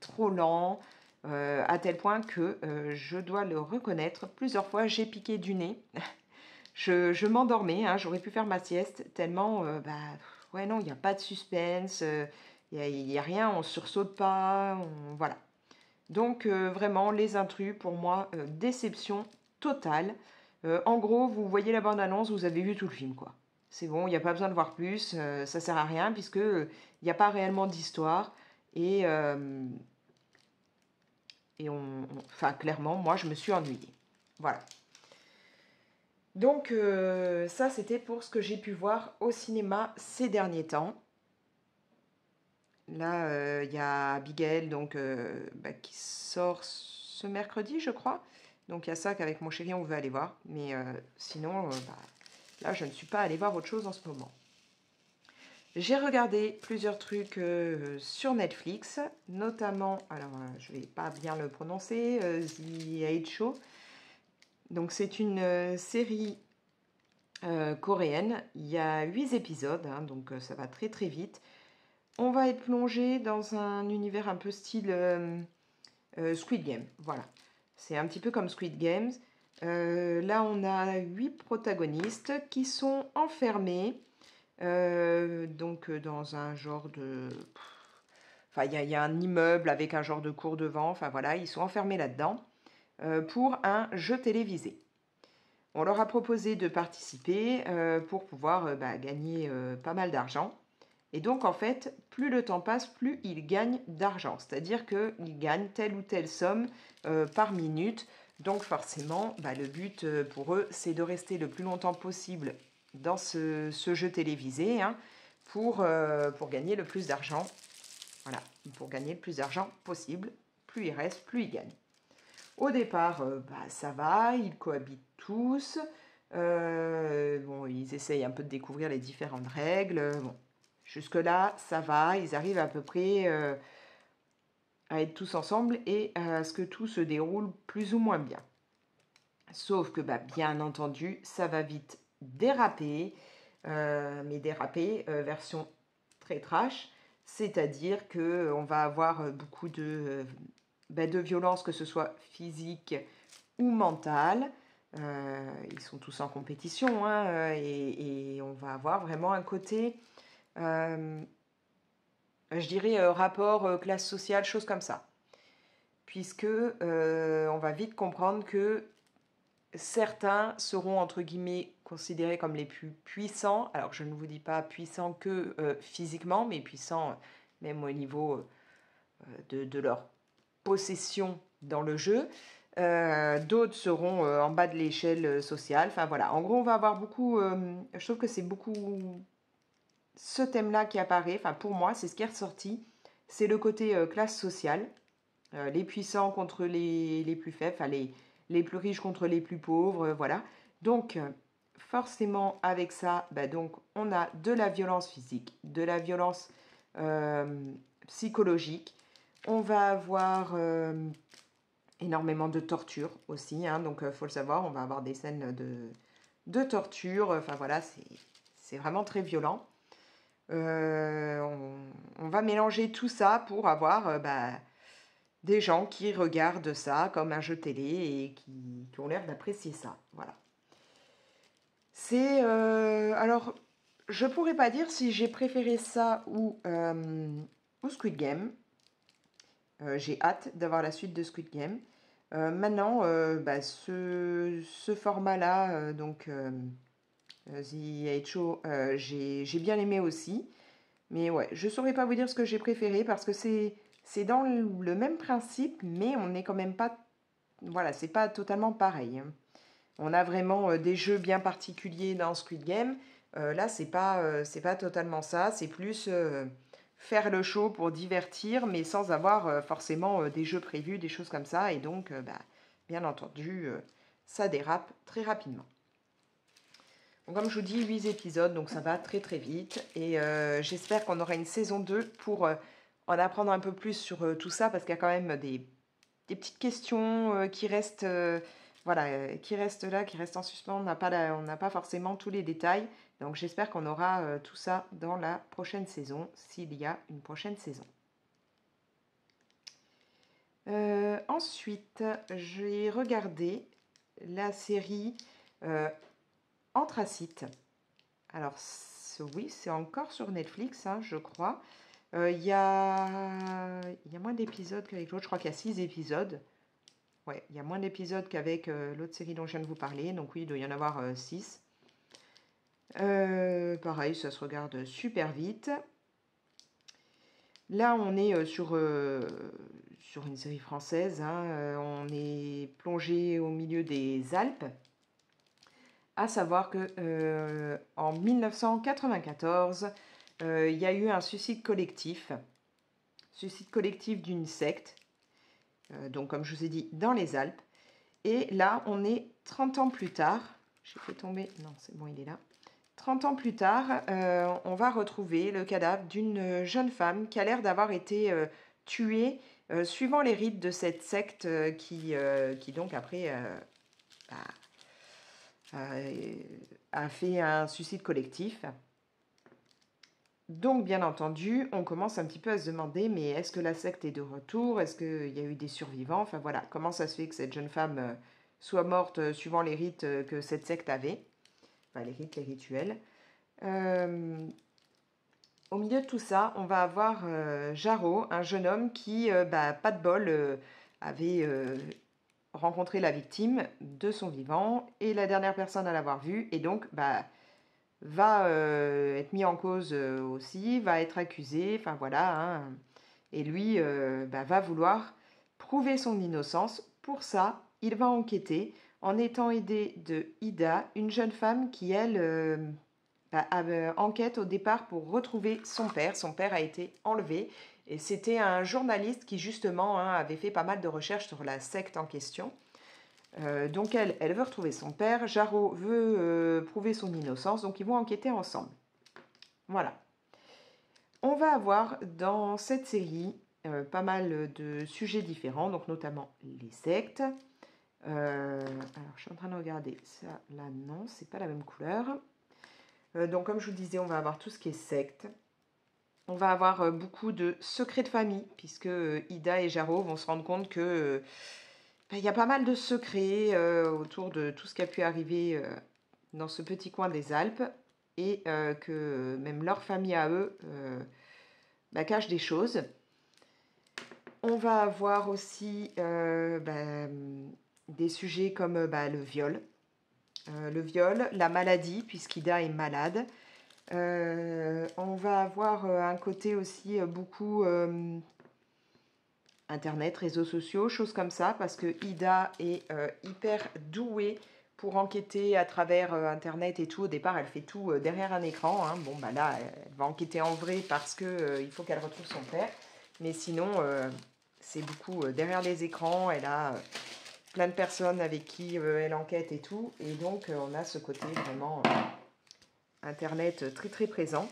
trop lent, à tel point que je dois le reconnaître. Plusieurs fois, j'ai piqué du nez. Je m'endormais, hein, j'aurais pu faire ma sieste, tellement, ouais, non, il n'y a pas de suspense, il y a rien, on sursaute pas, voilà. Donc, vraiment, Les Intrus, pour moi, déception totale. En gros, vous voyez la bande-annonce, vous avez vu tout le film, quoi. c'est bon, il n'y a pas besoin de voir plus, ça sert à rien puisque il n'y a pas réellement d'histoire et, enfin clairement, moi je me suis ennuyée. Voilà. Donc ça c'était pour ce que j'ai pu voir au cinéma ces derniers temps. Là, il y a Abigail donc, qui sort ce mercredi, je crois. Donc il y a ça qu'avec mon chéri on veut aller voir. Mais sinon, là je ne suis pas allée voir autre chose en ce moment. J'ai regardé plusieurs trucs sur Netflix, notamment, alors je ne vais pas bien le prononcer, The Eight Show. Donc c'est une série coréenne. Il y a 8 épisodes, hein, donc ça va très très vite. On va être plongé dans un univers un peu style Squid Game. Voilà, c'est un petit peu comme Squid Games. Là, on a 8 protagonistes qui sont enfermés donc dans un genre de... Enfin, il y a un immeuble avec un genre de cour devant. Enfin voilà, ils sont enfermés là-dedans pour un jeu télévisé. On leur a proposé de participer pour pouvoir gagner pas mal d'argent. Et donc, en fait, plus le temps passe, plus ils gagnent d'argent. C'est-à-dire qu'ils gagnent telle ou telle somme par minute. Donc, forcément, le but pour eux, c'est de rester le plus longtemps possible dans ce jeu télévisé pour gagner le plus d'argent. Voilà, pour gagner le plus d'argent possible. Plus ils restent, plus ils gagnent. Au départ, ça va, ils cohabitent tous. Bon, ils essayent un peu de découvrir les différentes règles. Bon, jusque-là, ça va, ils arrivent à peu près à être tous ensemble et à ce que tout se déroule plus ou moins bien. Sauf que, bien entendu, ça va vite déraper, mais déraper version très trash, c'est-à-dire qu'on va avoir beaucoup de violence, que ce soit physique ou mentale. Ils sont tous en compétition et on va avoir vraiment un côté... je dirais rapport classe sociale, choses comme ça. Puisque on va vite comprendre que certains seront entre guillemets considérés comme les plus puissants. Alors je ne vous dis pas puissants que physiquement, mais puissants même au niveau de leur possession dans le jeu. D'autres seront en bas de l'échelle sociale. Enfin voilà, en gros on va avoir beaucoup... je trouve que c'est beaucoup ce thème-là qui apparaît, enfin pour moi, c'est ce qui est ressorti, c'est le côté classe sociale, les puissants contre les plus faibles, enfin les plus riches contre les plus pauvres, voilà. Donc, forcément, avec ça, donc, on a de la violence physique, de la violence psychologique, on va avoir énormément de torture aussi, donc il faut le savoir, on va avoir des scènes de torture, enfin voilà, c'est vraiment très violent. On va mélanger tout ça pour avoir des gens qui regardent ça comme un jeu télé et qui ont l'air d'apprécier ça. Voilà. C'est alors je pourrais pas dire si j'ai préféré ça ou Squid Game. J'ai hâte d'avoir la suite de Squid Game. Maintenant, ce format-là, donc The HO, j'ai bien aimé aussi. Mais ouais, je ne saurais pas vous dire ce que j'ai préféré parce que c'est dans le même principe, mais on n'est quand même pas... Voilà, c'est pas totalement pareil. On a vraiment des jeux bien particuliers dans Squid Game. Là, c'est pas totalement ça. C'est plus faire le show pour divertir, mais sans avoir forcément des jeux prévus, des choses comme ça. Et donc, bien entendu, ça dérape très rapidement. Donc, comme je vous dis, 8 épisodes, donc ça va très très vite. Et j'espère qu'on aura une saison 2 pour en apprendre un peu plus sur tout ça, parce qu'il y a quand même des petites questions qui restent, qui restent là, qui restent en suspens. On n'a pas forcément tous les détails. Donc j'espère qu'on aura tout ça dans la prochaine saison, s'il y a une prochaine saison. Ensuite, j'ai regardé la série Anthracite. Alors oui, c'est encore sur Netflix, je crois. Il y a moins d'épisodes qu'avec l'autre. Je crois qu'il y a 6 épisodes. Ouais, il y a moins d'épisodes qu'avec l'autre série dont je viens de vous parler. Donc oui, il doit y en avoir 6. Pareil, ça se regarde super vite. Là, on est sur une série française, hein, on est plongé au milieu des Alpes. À savoir que en 1994, il y a eu un suicide collectif d'une secte, donc comme je vous ai dit, dans les Alpes. Et là, on est 30 ans plus tard. J'ai fait tomber, non, c'est bon, il est là. 30 ans plus tard, on va retrouver le cadavre d'une jeune femme qui a l'air d'avoir été tuée suivant les rites de cette secte qui donc après a fait un suicide collectif. Donc, bien entendu, on commence un petit peu à se demander, mais est-ce que la secte est de retour? Est-ce qu'il y a eu des survivants? Enfin voilà, comment ça se fait que cette jeune femme soit morte suivant les rites que cette secte avait? Enfin, les rites, les rituels. Au milieu de tout ça, on va avoir Jarreau, un jeune homme qui, pas de bol, avait rencontré la victime de son vivant et la dernière personne à l'avoir vue, et donc va être mis en cause aussi, va être accusé, enfin voilà, hein. Et lui va vouloir prouver son innocence. Pour ça, il va enquêter en étant aidé de Ida, une jeune femme qui, elle, enquête au départ pour retrouver son père. Son père a été enlevé et c'était un journaliste qui justement avait fait pas mal de recherches sur la secte en question. Donc elle veut retrouver son père, Jarreau veut prouver son innocence, donc ils vont enquêter ensemble. Voilà. On va avoir dans cette série pas mal de sujets différents, donc notamment les sectes. Alors je suis en train de regarder ça, là non, c'est pas la même couleur. Donc comme je vous disais, on va avoir tout ce qui est secte. On va avoir beaucoup de secrets de famille, puisque Ida et Jarreau vont se rendre compte que il y a pas mal de secrets autour de tout ce qui a pu arriver dans ce petit coin des Alpes et que même leur famille à eux cache des choses. On va avoir aussi des sujets comme le viol. La maladie, puisqu'Ida est malade. On va avoir un côté aussi beaucoup Internet, réseaux sociaux, choses comme ça, parce que Ida est hyper douée pour enquêter à travers Internet et tout. Au départ, elle fait tout derrière un écran, hein. Bon, là, elle va enquêter en vrai parce que il faut qu'elle retrouve son père. Mais sinon, c'est beaucoup derrière les écrans. Elle a plein de personnes avec qui elle enquête et tout. Et donc, on a ce côté vraiment Internet très, très présent.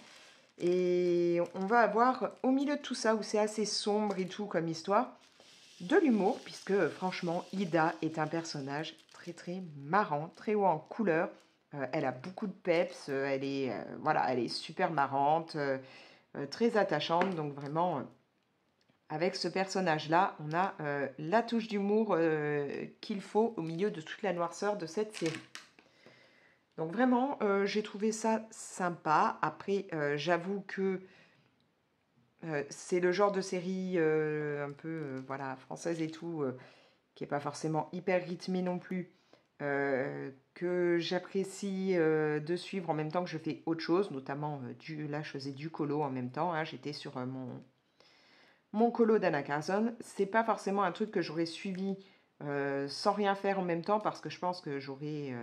Et on va avoir, au milieu de tout ça, où c'est assez sombre et tout comme histoire, de l'humour, puisque franchement, Ida est un personnage très très marrant, très haut en couleur. Elle a beaucoup de peps, elle est super marrante, très attachante. Donc vraiment, avec ce personnage-là, on a la touche d'humour qu'il faut au milieu de toute la noirceur de cette série. Donc vraiment, j'ai trouvé ça sympa. Après, j'avoue que c'est le genre de série un peu française et tout, qui n'est pas forcément hyper rythmée non plus, que j'apprécie de suivre en même temps que je fais autre chose, notamment là je faisais du colo en même temps, hein. J'étais sur mon colo d'Anna Carson. C'est pas forcément un truc que j'aurais suivi sans rien faire en même temps, parce que je pense que j'aurais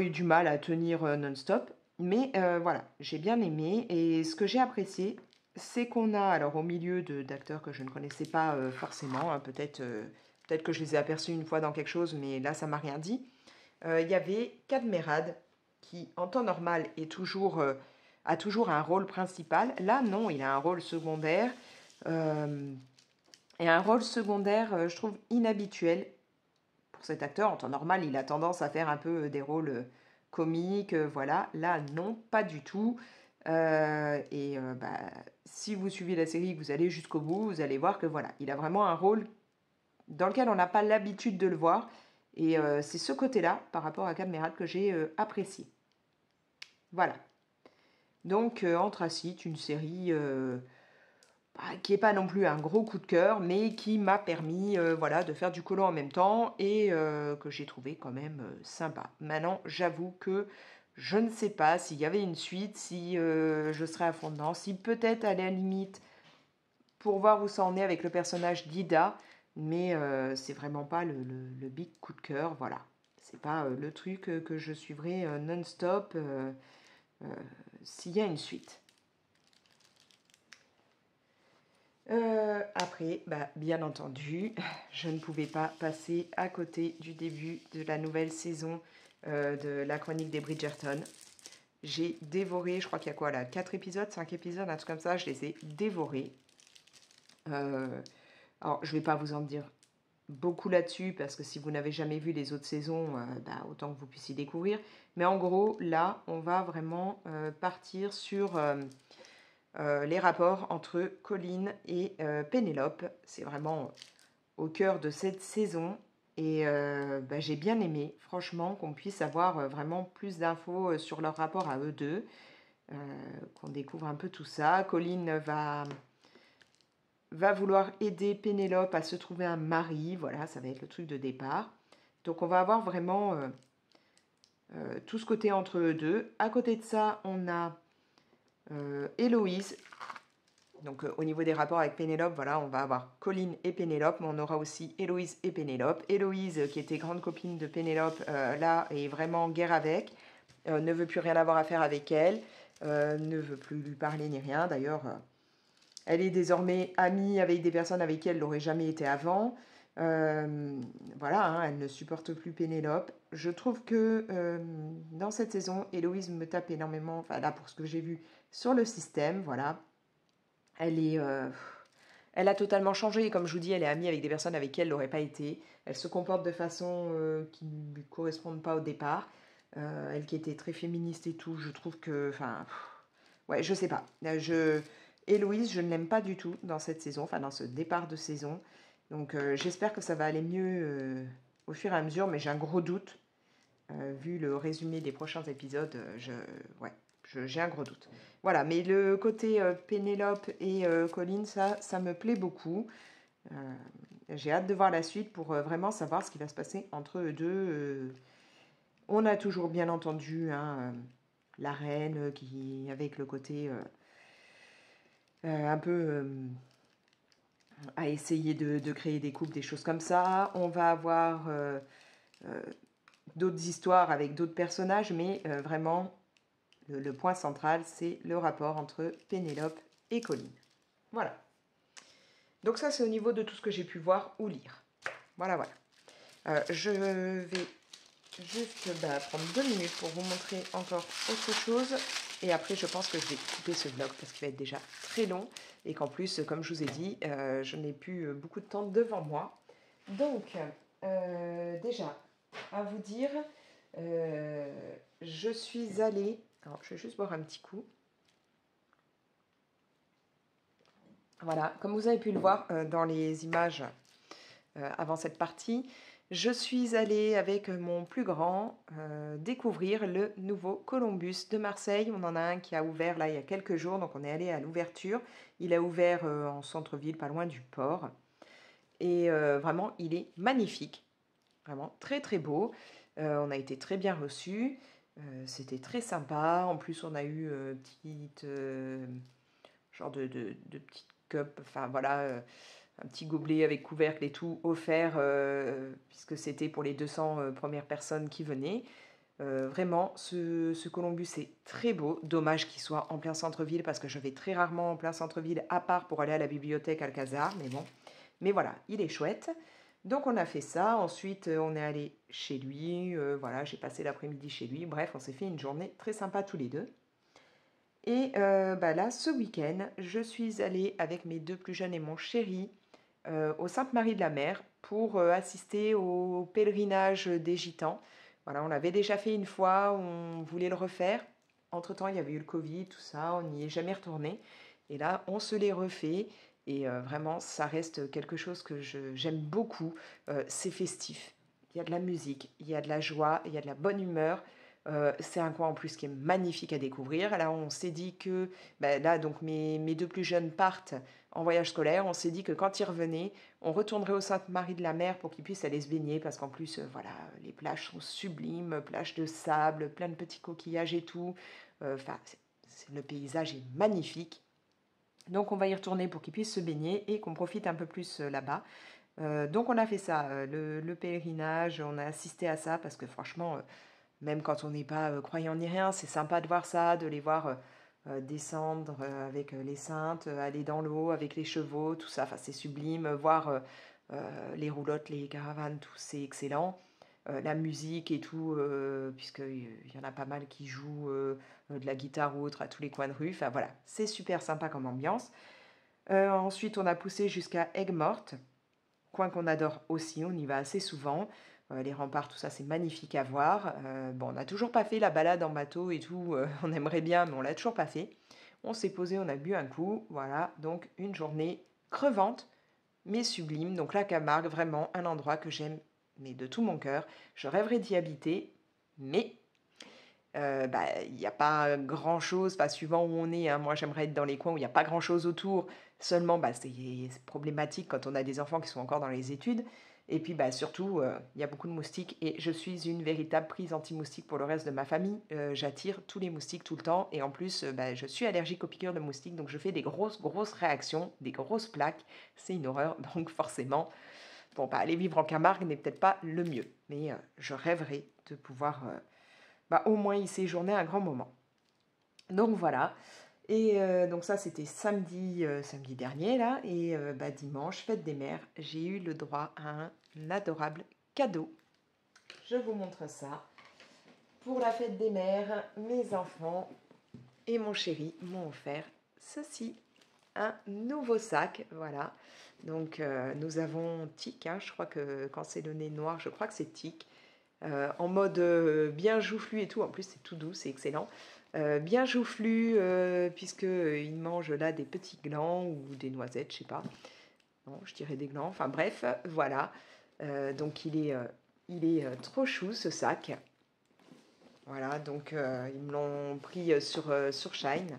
eu du mal à tenir non-stop. Mais voilà, j'ai bien aimé. Et ce que j'ai apprécié, c'est qu'on a, alors au milieu d'acteurs que je ne connaissais pas forcément, hein, peut-être que je les ai aperçus une fois dans quelque chose, mais là, ça m'a rien dit. Il y avait Cadmerade, qui en temps normal a toujours un rôle principal. Là, non, il a un rôle secondaire. Et un rôle secondaire, je trouve, inhabituel pour cet acteur. En temps normal, il a tendance à faire un peu des rôles comiques, voilà. Là, non, pas du tout. Si vous suivez la série, que vous allez jusqu'au bout, vous allez voir que voilà, il a vraiment un rôle dans lequel on n'a pas l'habitude de le voir. Et c'est ce côté-là, par rapport à Cadmerade, que j'ai apprécié. Voilà. Donc, Anthracite, une série qui n'est pas non plus un gros coup de cœur, mais qui m'a permis de faire du colo en même temps et que j'ai trouvé quand même sympa. Maintenant, j'avoue que Je ne sais pas s'il y avait une suite, si je serais à fond dedans, si peut-être à la limite pour voir où ça en est avec le personnage d'Ida, mais c'est vraiment pas le big coup de cœur, voilà. C'est pas le truc que je suivrai non-stop euh, s'il y a une suite. Après, bien entendu, je ne pouvais pas passer à côté du début de la nouvelle saison de la chronique des Bridgerton. J'ai dévoré, je crois qu'il y a quoi là, 4 épisodes, 5 épisodes, un truc comme ça, je les ai dévorés. Alors, je ne vais pas vous en dire beaucoup là-dessus, parce que si vous n'avez jamais vu les autres saisons, autant que vous puissiez découvrir. Mais en gros, là, on va vraiment partir sur les rapports entre Colin et Pénélope. C'est vraiment au cœur de cette saison. Et j'ai bien aimé, franchement, qu'on puisse avoir vraiment plus d'infos sur leur rapport à eux deux. Qu'on découvre un peu tout ça. Colin va vouloir aider Pénélope à se trouver un mari. Voilà, ça va être le truc de départ. Donc on va avoir vraiment tout ce côté entre eux deux. À côté de ça, on a Héloïse. Donc au niveau des rapports avec Pénélope, voilà, on va avoir Colin et Pénélope, mais on aura aussi Héloïse et Pénélope. Héloïse, qui était grande copine de Pénélope, là, est vraiment en guerre avec, ne veut plus rien avoir à faire avec elle, ne veut plus lui parler ni rien. D'ailleurs, elle est désormais amie avec des personnes avec qui elle n'aurait jamais été avant. Voilà, hein, elle ne supporte plus Pénélope. Je trouve que dans cette saison, Héloïse me tape énormément, enfin là pour ce que j'ai vu sur le système, voilà. Elle a totalement changé, et comme je vous dis, elle est amie avec des personnes avec qui elle n'aurait pas été. Elle se comporte de façon qui ne lui correspondent pas au départ. Elle qui était très féministe et tout, je trouve que... Enfin, ouais, je sais pas. Héloïse, je ne l'aime pas du tout dans cette saison, enfin dans ce départ de saison. Donc j'espère que ça va aller mieux au fur et à mesure, mais j'ai un gros doute. Vu le résumé des prochains épisodes, j'ai un gros doute. Voilà, mais le côté Pénélope et Colin, ça me plaît beaucoup. J'ai hâte de voir la suite pour vraiment savoir ce qui va se passer entre eux deux. On a toujours bien entendu hein, la reine qui, avec le côté un peu à essayer de créer des couples, des choses comme ça. On va avoir d'autres histoires avec d'autres personnages, mais vraiment, le point central, c'est le rapport entre Pénélope et Colin. Voilà. Donc ça, c'est au niveau de tout ce que j'ai pu voir ou lire. Voilà, voilà. Je vais juste prendre 2 minutes pour vous montrer encore autre chose. Et après, je pense que je vais couper ce vlog parce qu'il va être déjà très long. Et qu'en plus, comme je vous ai dit, je n'ai plus beaucoup de temps devant moi. Donc, déjà, à vous dire, je suis allée... Alors, je vais juste boire un petit coup. Voilà, comme vous avez pu le voir dans les images avant cette partie, je suis allée avec mon plus grand découvrir le nouveau Columbus de Marseille. On en a un qui a ouvert là il y a quelques jours, donc on est allé à l'ouverture. Il a ouvert en centre-ville, pas loin du port. Et vraiment, il est magnifique. Vraiment très très beau. On a été très bien reçus. C'était très sympa. En plus, on a eu petite genre de petite cup, enfin voilà, un petit gobelet avec couvercle et tout offert, puisque c'était pour les 200 premières personnes qui venaient. Vraiment, ce Columbus est très beau. Dommage qu'il soit en plein centre-ville, parce que je vais très rarement en plein centre-ville, à part pour aller à la bibliothèque Alcazar, mais bon. Mais voilà, il est chouette. Donc on a fait ça, ensuite on est allé chez lui, voilà, j'ai passé l'après-midi chez lui, bref, on s'est fait une journée très sympa tous les deux. Et là, ce week-end, je suis allée avec mes 2 plus jeunes et mon chéri au Sainte-Marie-de-la-Mer pour assister au pèlerinage des Gitans. Voilà, on l'avait déjà fait une fois, on voulait le refaire. Entre-temps, il y avait eu le Covid, tout ça, on n'y est jamais retourné. Et là, on se l'est refait. Et vraiment, ça reste quelque chose que j'aime beaucoup. C'est festif. Il y a de la musique, il y a de la joie, il y a de la bonne humeur. C'est un coin en plus qui est magnifique à découvrir. Là, on s'est dit que, ben, là, donc mes deux plus jeunes partent en voyage scolaire. On s'est dit que quand ils revenaient, on retournerait au Sainte-Marie-de-la-Mer pour qu'ils puissent aller se baigner parce qu'en plus, voilà, les plages sont sublimes, plages de sable, plein de petits coquillages et tout. Enfin, le paysage est magnifique. Donc, on va y retourner pour qu'ils puissent se baigner et qu'on profite un peu plus là-bas. Donc, on a fait ça, le pèlerinage, on a assisté à ça parce que franchement, même quand on n'est pas croyant ni rien, c'est sympa de voir ça, de les voir descendre avec les saintes, aller dans l'eau avec les chevaux, tout ça. Enfin, c'est sublime. Voir les roulottes, les caravanes, tout, c'est excellent. La musique et tout, puisqu'il y en a pas mal qui jouent de la guitare ou autre à tous les coins de rue. Enfin voilà, c'est super sympa comme ambiance. Ensuite, on a poussé jusqu'à Aigues-Mortes, coin qu'on adore aussi, on y va assez souvent. Les remparts, tout ça, c'est magnifique à voir. Bon, on n'a toujours pas fait la balade en bateau et tout, on aimerait bien, mais on l'a toujours pas fait. On s'est posé, on a bu un coup, voilà, donc une journée crevante, mais sublime. Donc la Camargue, vraiment un endroit que j'aime, mais de tout mon cœur. Je rêverais d'y habiter, mais bah, il n'y a pas grand-chose, pas suivant où on est, hein. Moi, j'aimerais être dans les coins où il n'y a pas grand-chose autour. Seulement, bah, c'est problématique quand on a des enfants qui sont encore dans les études. Et puis, bah, surtout, il y a beaucoup de moustiques et je suis une véritable prise anti-moustique pour le reste de ma famille. J'attire tous les moustiques tout le temps et en plus, bah, je suis allergique aux piqûres de moustiques, donc je fais des grosses réactions, des grosses plaques. C'est une horreur, donc forcément, bon, bah, aller vivre en Camargue n'est peut-être pas le mieux. Mais je rêverais de pouvoir bah, au moins y séjourner un grand moment. Donc voilà. Et donc ça, c'était samedi dernier, là. Et bah, dimanche, fête des mères, j'ai eu le droit à un adorable cadeau. Je vous montre ça. Pour la fête des mères, mes enfants et mon chéri m'ont offert ceci, un nouveau sac. Voilà. Donc nous avons Tic, hein, je crois que quand c'est le nez noir, je crois que c'est Tic. En mode bien joufflu et tout. En plus, c'est tout doux, c'est excellent. Bien joufflu, puisqu'il mange là des petits glands ou des noisettes, je sais pas. Non, je dirais des glands. Enfin bref, voilà. Donc il est trop chou ce sac. Voilà, donc ils me l'ont pris sur Shine.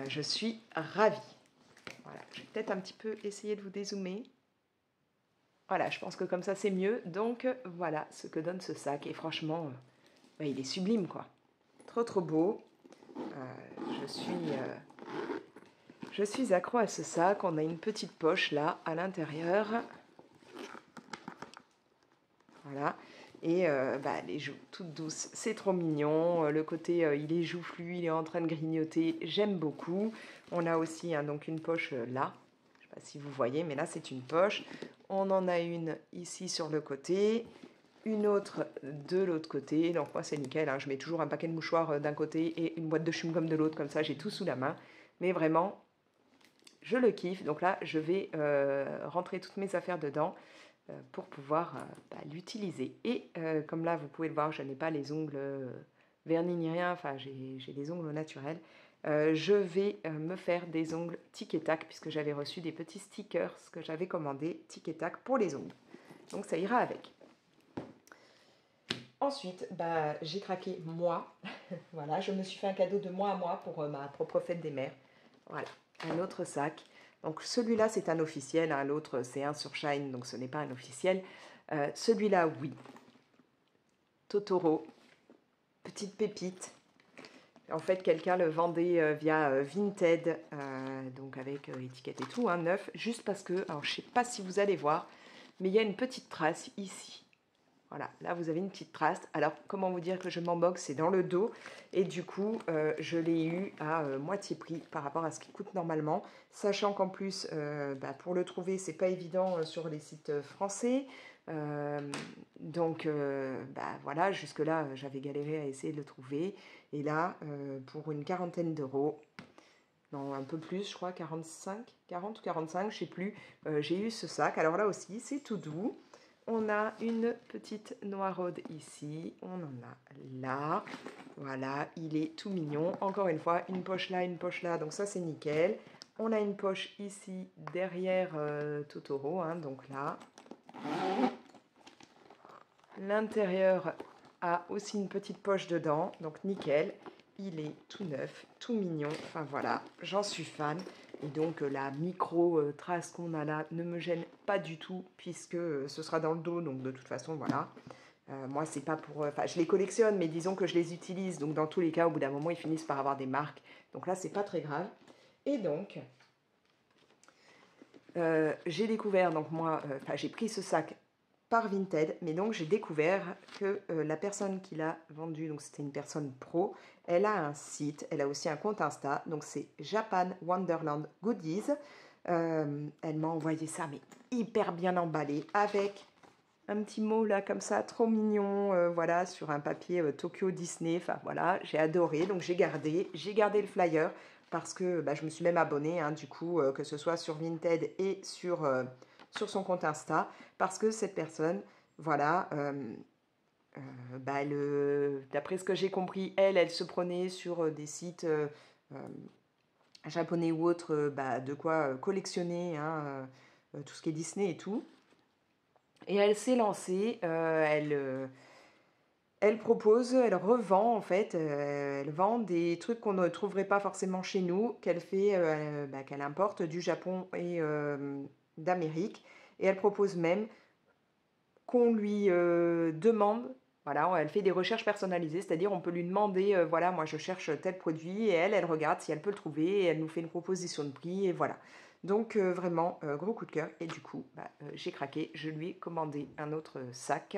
Je suis ravie. Voilà, je vais peut-être un petit peu essayer de vous dézoomer. Voilà, je pense que comme ça c'est mieux. Donc voilà ce que donne ce sac. Et franchement, bah, il est sublime quoi. Trop beau. Je suis accro à ce sac. On a une petite poche là à l'intérieur. Voilà. Et bah, les joues toutes douces. C'est trop mignon. Le côté il est joufflu, il est en train de grignoter. J'aime beaucoup. On a aussi hein, donc une poche là. Je ne sais pas si vous voyez, mais là c'est une poche. On en a une ici sur le côté. Une autre de l'autre côté. Donc moi c'est nickel, hein. Je mets toujours un paquet de mouchoirs d'un côté et une boîte de chewing-gum de l'autre, comme ça j'ai tout sous la main. Mais vraiment, je le kiffe. Donc là, je vais rentrer toutes mes affaires dedans pour pouvoir bah, l'utiliser. Et comme là, vous pouvez le voir, je n'ai pas les ongles vernis ni rien, enfin j'ai des ongles naturels. Je vais me faire des ongles tic et tac, puisque j'avais reçu des petits stickers que j'avais commandés tic et tac pour les ongles. Donc ça ira avec. Ensuite, bah, j'ai craqué moi. Voilà, je me suis fait un cadeau de moi à moi pour ma propre fête des mères. Voilà, un autre sac. Donc celui-là, c'est un officiel. Hein, l'autre, c'est un sur Shine, donc ce n'est pas un officiel. Celui-là, oui. Totoro, petite pépite. En fait, quelqu'un le vendait via Vinted, donc avec étiquette et tout, hein, neuf. Juste parce que, alors je ne sais pas si vous allez voir, mais il y a une petite trace ici. Voilà, là vous avez une petite trace. Alors, comment vous dire que je m'en moque, c'est dans le dos. Et du coup, je l'ai eu à moitié prix par rapport à ce qu'il coûte normalement. Sachant qu'en plus, bah, pour le trouver, c'est pas évident sur les sites français. Donc, bah, voilà, jusque-là, j'avais galéré à essayer de le trouver. Et là, pour une quarantaine d'euros, non, un peu plus, je crois, 45, 40 ou 45, je sais plus, j'ai eu ce sac. Alors là aussi, c'est tout doux. On a une petite noiraude ici, on en a là, voilà, il est tout mignon. Encore une fois, une poche là, donc ça c'est nickel. On a une poche ici derrière Totoro, hein, donc là. L'intérieur a aussi une petite poche dedans, donc nickel. Il est tout neuf, tout mignon, enfin voilà, j'en suis fan. Et donc la micro-trace qu'on a là ne me gêne pas du tout puisque ce sera dans le dos, donc de toute façon voilà. Moi c'est pas pour... Enfin je les collectionne mais disons que je les utilise, donc dans tous les cas au bout d'un moment ils finissent par avoir des marques. Donc là c'est pas très grave. Et donc j'ai découvert, donc moi, j'ai pris ce sac par Vinted, mais donc j'ai découvert que la personne qui l'a vendu, donc c'était une personne pro, elle a un site, elle a aussi un compte Insta, donc c'est Japan Wonderland Goodies. Elle m'a envoyé ça, mais hyper bien emballé, avec un petit mot là comme ça, trop mignon, voilà, sur un papier Tokyo Disney, enfin voilà, j'ai adoré, donc j'ai gardé le flyer, parce que bah, je me suis même abonnée, hein, du coup, que ce soit sur Vinted et sur son compte Insta, parce que cette personne, voilà, bah, d'après ce que j'ai compris, elle se prenait sur des sites euh, japonais ou autres, bah, de quoi collectionner, hein, tout ce qui est Disney et tout. Et elle s'est lancée, elle propose, elle revend en fait, elle vend des trucs qu'on ne trouverait pas forcément chez nous, qu'elle fait, bah, qu'elle importe du Japon et d'Amérique. Et elle propose même qu'on lui demande, voilà, elle fait des recherches personnalisées, c'est-à-dire on peut lui demander, voilà, moi je cherche tel produit, et elle regarde si elle peut le trouver, et elle nous fait une proposition de prix, et voilà. Donc vraiment, gros coup de cœur, et du coup, bah, j'ai craqué, je lui ai commandé un autre sac,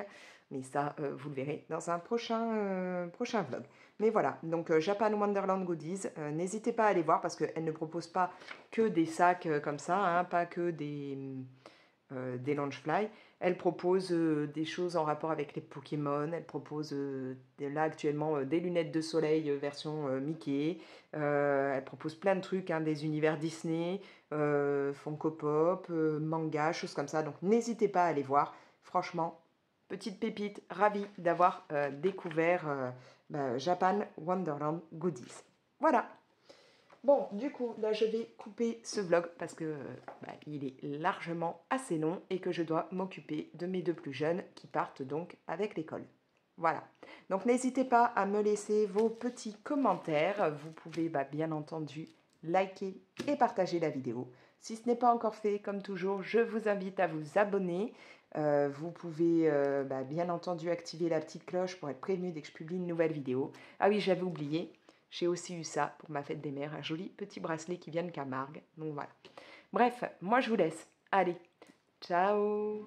mais ça, vous le verrez dans un prochain vlog. Mais voilà, donc Japan Wonderland Goodies, n'hésitez pas à aller voir, parce qu'elle ne propose pas que des sacs comme ça, hein, pas que des Launchfly. Elle propose des choses en rapport avec les Pokémon. Elle propose là actuellement des lunettes de soleil version Mickey. Elle propose plein de trucs, hein, des univers Disney, Funko Pop, manga, choses comme ça. Donc n'hésitez pas à aller voir. Franchement, petite pépite, ravie d'avoir découvert bah, Japan Wonderland Goodies. Voilà. Bon, du coup, là, je vais couper ce vlog parce que bah, il est largement assez long et que je dois m'occuper de mes deux plus jeunes qui partent donc avec l'école. Voilà. Donc, n'hésitez pas à me laisser vos petits commentaires. Vous pouvez, bah, bien entendu, liker et partager la vidéo. Si ce n'est pas encore fait, comme toujours, je vous invite à vous abonner. Vous pouvez, bah, bien entendu, activer la petite cloche pour être prévenu dès que je publie une nouvelle vidéo. Ah oui, j'avais oublié. J'ai aussi eu ça pour ma fête des mères, un joli petit bracelet qui vient de Camargue. Donc voilà. Bref, moi je vous laisse. Allez, ciao!